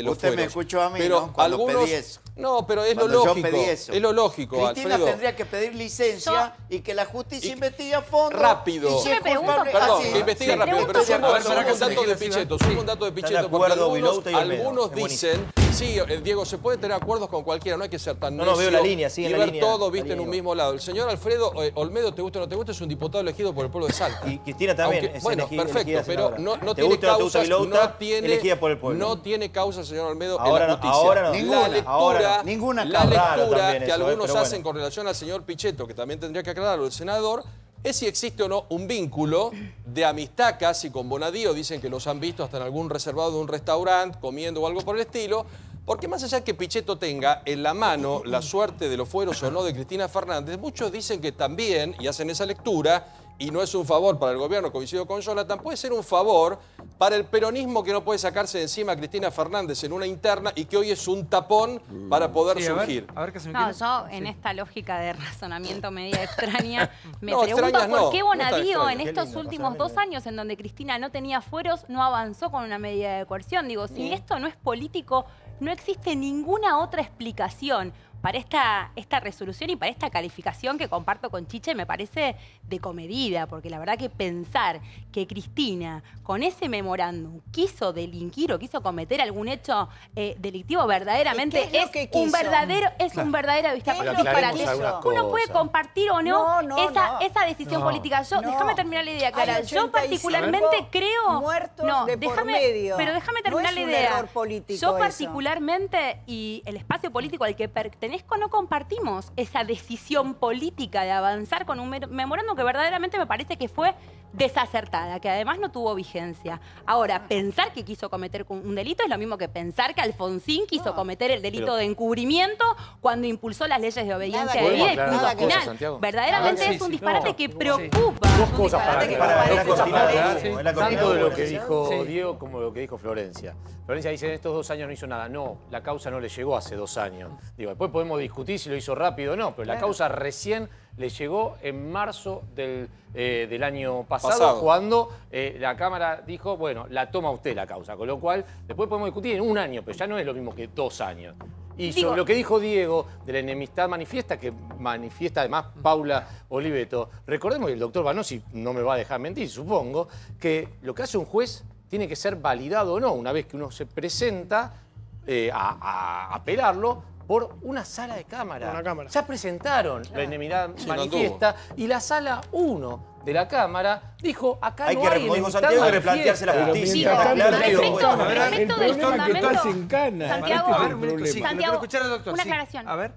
los Usted fueros. me escuchó a mí, pero ¿no? Cuando pedí eso. No, pero es Cuando lo yo lógico. pedí eso. Es lo lógico, Cristina Alfredo. tendría que pedir licencia y que la justicia investigue a fondo. Rápido. Y si es culpable, Perdón, así. que investigue rápido. Pero sumo un dato de Pichetto. Sumo un dato de Pichetto. Porque algunos dicen, sí, Diego, se puede tener acuerdos con cualquiera, no hay que ser tan necio. No, veo la línea, sí, y en la ver línea. todo, viste, en un mismo lado. El señor Alfredo Olmedo, te guste o no te guste, es un diputado elegido por el pueblo de Salta. Y Cristina también. Bueno, perfecto, pero no ¿Te tiene gusta o no te gusta causas, Vilouta? Elegida por el pueblo. no tiene causas, señor Olmedo, Ahora en la no, justicia. ahora no. Ninguna La lectura también que eso, algunos pero hacen bueno. con relación al señor Pichetto, que también tendría que aclararlo el senador, es si existe o no un vínculo de amistad casi con Bonadío. Dicen que los han visto hasta en algún reservado de un restaurante, comiendo o algo por el estilo. Porque más allá que Pichetto tenga en la mano la suerte de los fueros o no de Cristina Fernández, muchos dicen que también, y hacen esa lectura, y no es un favor para el gobierno, coincido con Jonathan, puede ser un favor para el peronismo que no puede sacarse de encima a Cristina Fernández en una interna y que hoy es un tapón para poder surgir. A ver qué se me No, quiere. yo en esta lógica de razonamiento media extraña me No, pregunto extrañas por no, qué no tan Bonadío extrañas. en Qué estos lindo, últimos pasarme 2 años en donde Cristina no tenía fueros no avanzó con una medida de coerción. Digo, si esto no es político, no existe ninguna otra explicación para esta resolución y para esta calificación que comparto con Chiche me parece de comedida, porque la verdad que pensar que Cristina con ese memorándum quiso delinquir o quiso cometer algún hecho delictivo verdaderamente ¿Y qué es lo que es un quiso? verdadero Pero disparate. Uno puede compartir o no, no. esa decisión No. política. Yo, No. déjame terminar la idea, Clara. Hay Yo 85 particularmente creo... muertos de por déjame, medio. pero déjame terminar No la es un idea. error político Yo eso. particularmente, y el espacio político al que pertenezco, no compartimos esa decisión política de avanzar con un memorándum que verdaderamente me parece que fue desacertada, que además no tuvo vigencia. Ahora, pensar que quiso cometer un delito es lo mismo que pensar que Alfonsín quiso cometer el delito de encubrimiento cuando impulsó las leyes de obediencia que debida ver. y punto Nada que ver, final. Santiago. Verdaderamente es un disparate que preocupa. Dos cosas para aclarar. Sí. Tanto de lo que dijo Diego como lo que dijo Florencia. Florencia dice, en estos 2 años no hizo nada. No, la causa no le llegó hace 2 años. Digo, después podemos discutir si lo hizo rápido o no, pero la causa recién le llegó en marzo del año pasado. Cuando la Cámara dijo, bueno, la toma usted la causa, con lo cual después podemos discutir en 1 año, pero ya no es lo mismo que 2 años. Y sobre lo que dijo Diego de la enemistad manifiesta, que manifiesta además Paula Oliveto, recordemos que el doctor Vanosi no me va a dejar mentir, supongo, que lo que hace un juez tiene que ser validado o no, una vez que uno se presenta a apelarlo por una sala de cámara. Una cámara. Ya presentaron la enemistad Sí, manifiesta y la sala 1 de la Cámara dijo, acá Hay no que, hay como dijo enemistad Santiago, hay que manifiesta. replantearse la justicia. Pero mientras tanto, Respecto el del problema es que fundamento. estás en cana. Santiago, Este es el problema. Sí, lo quiero escuchar al doctor. Una sí. aclaración. A ver.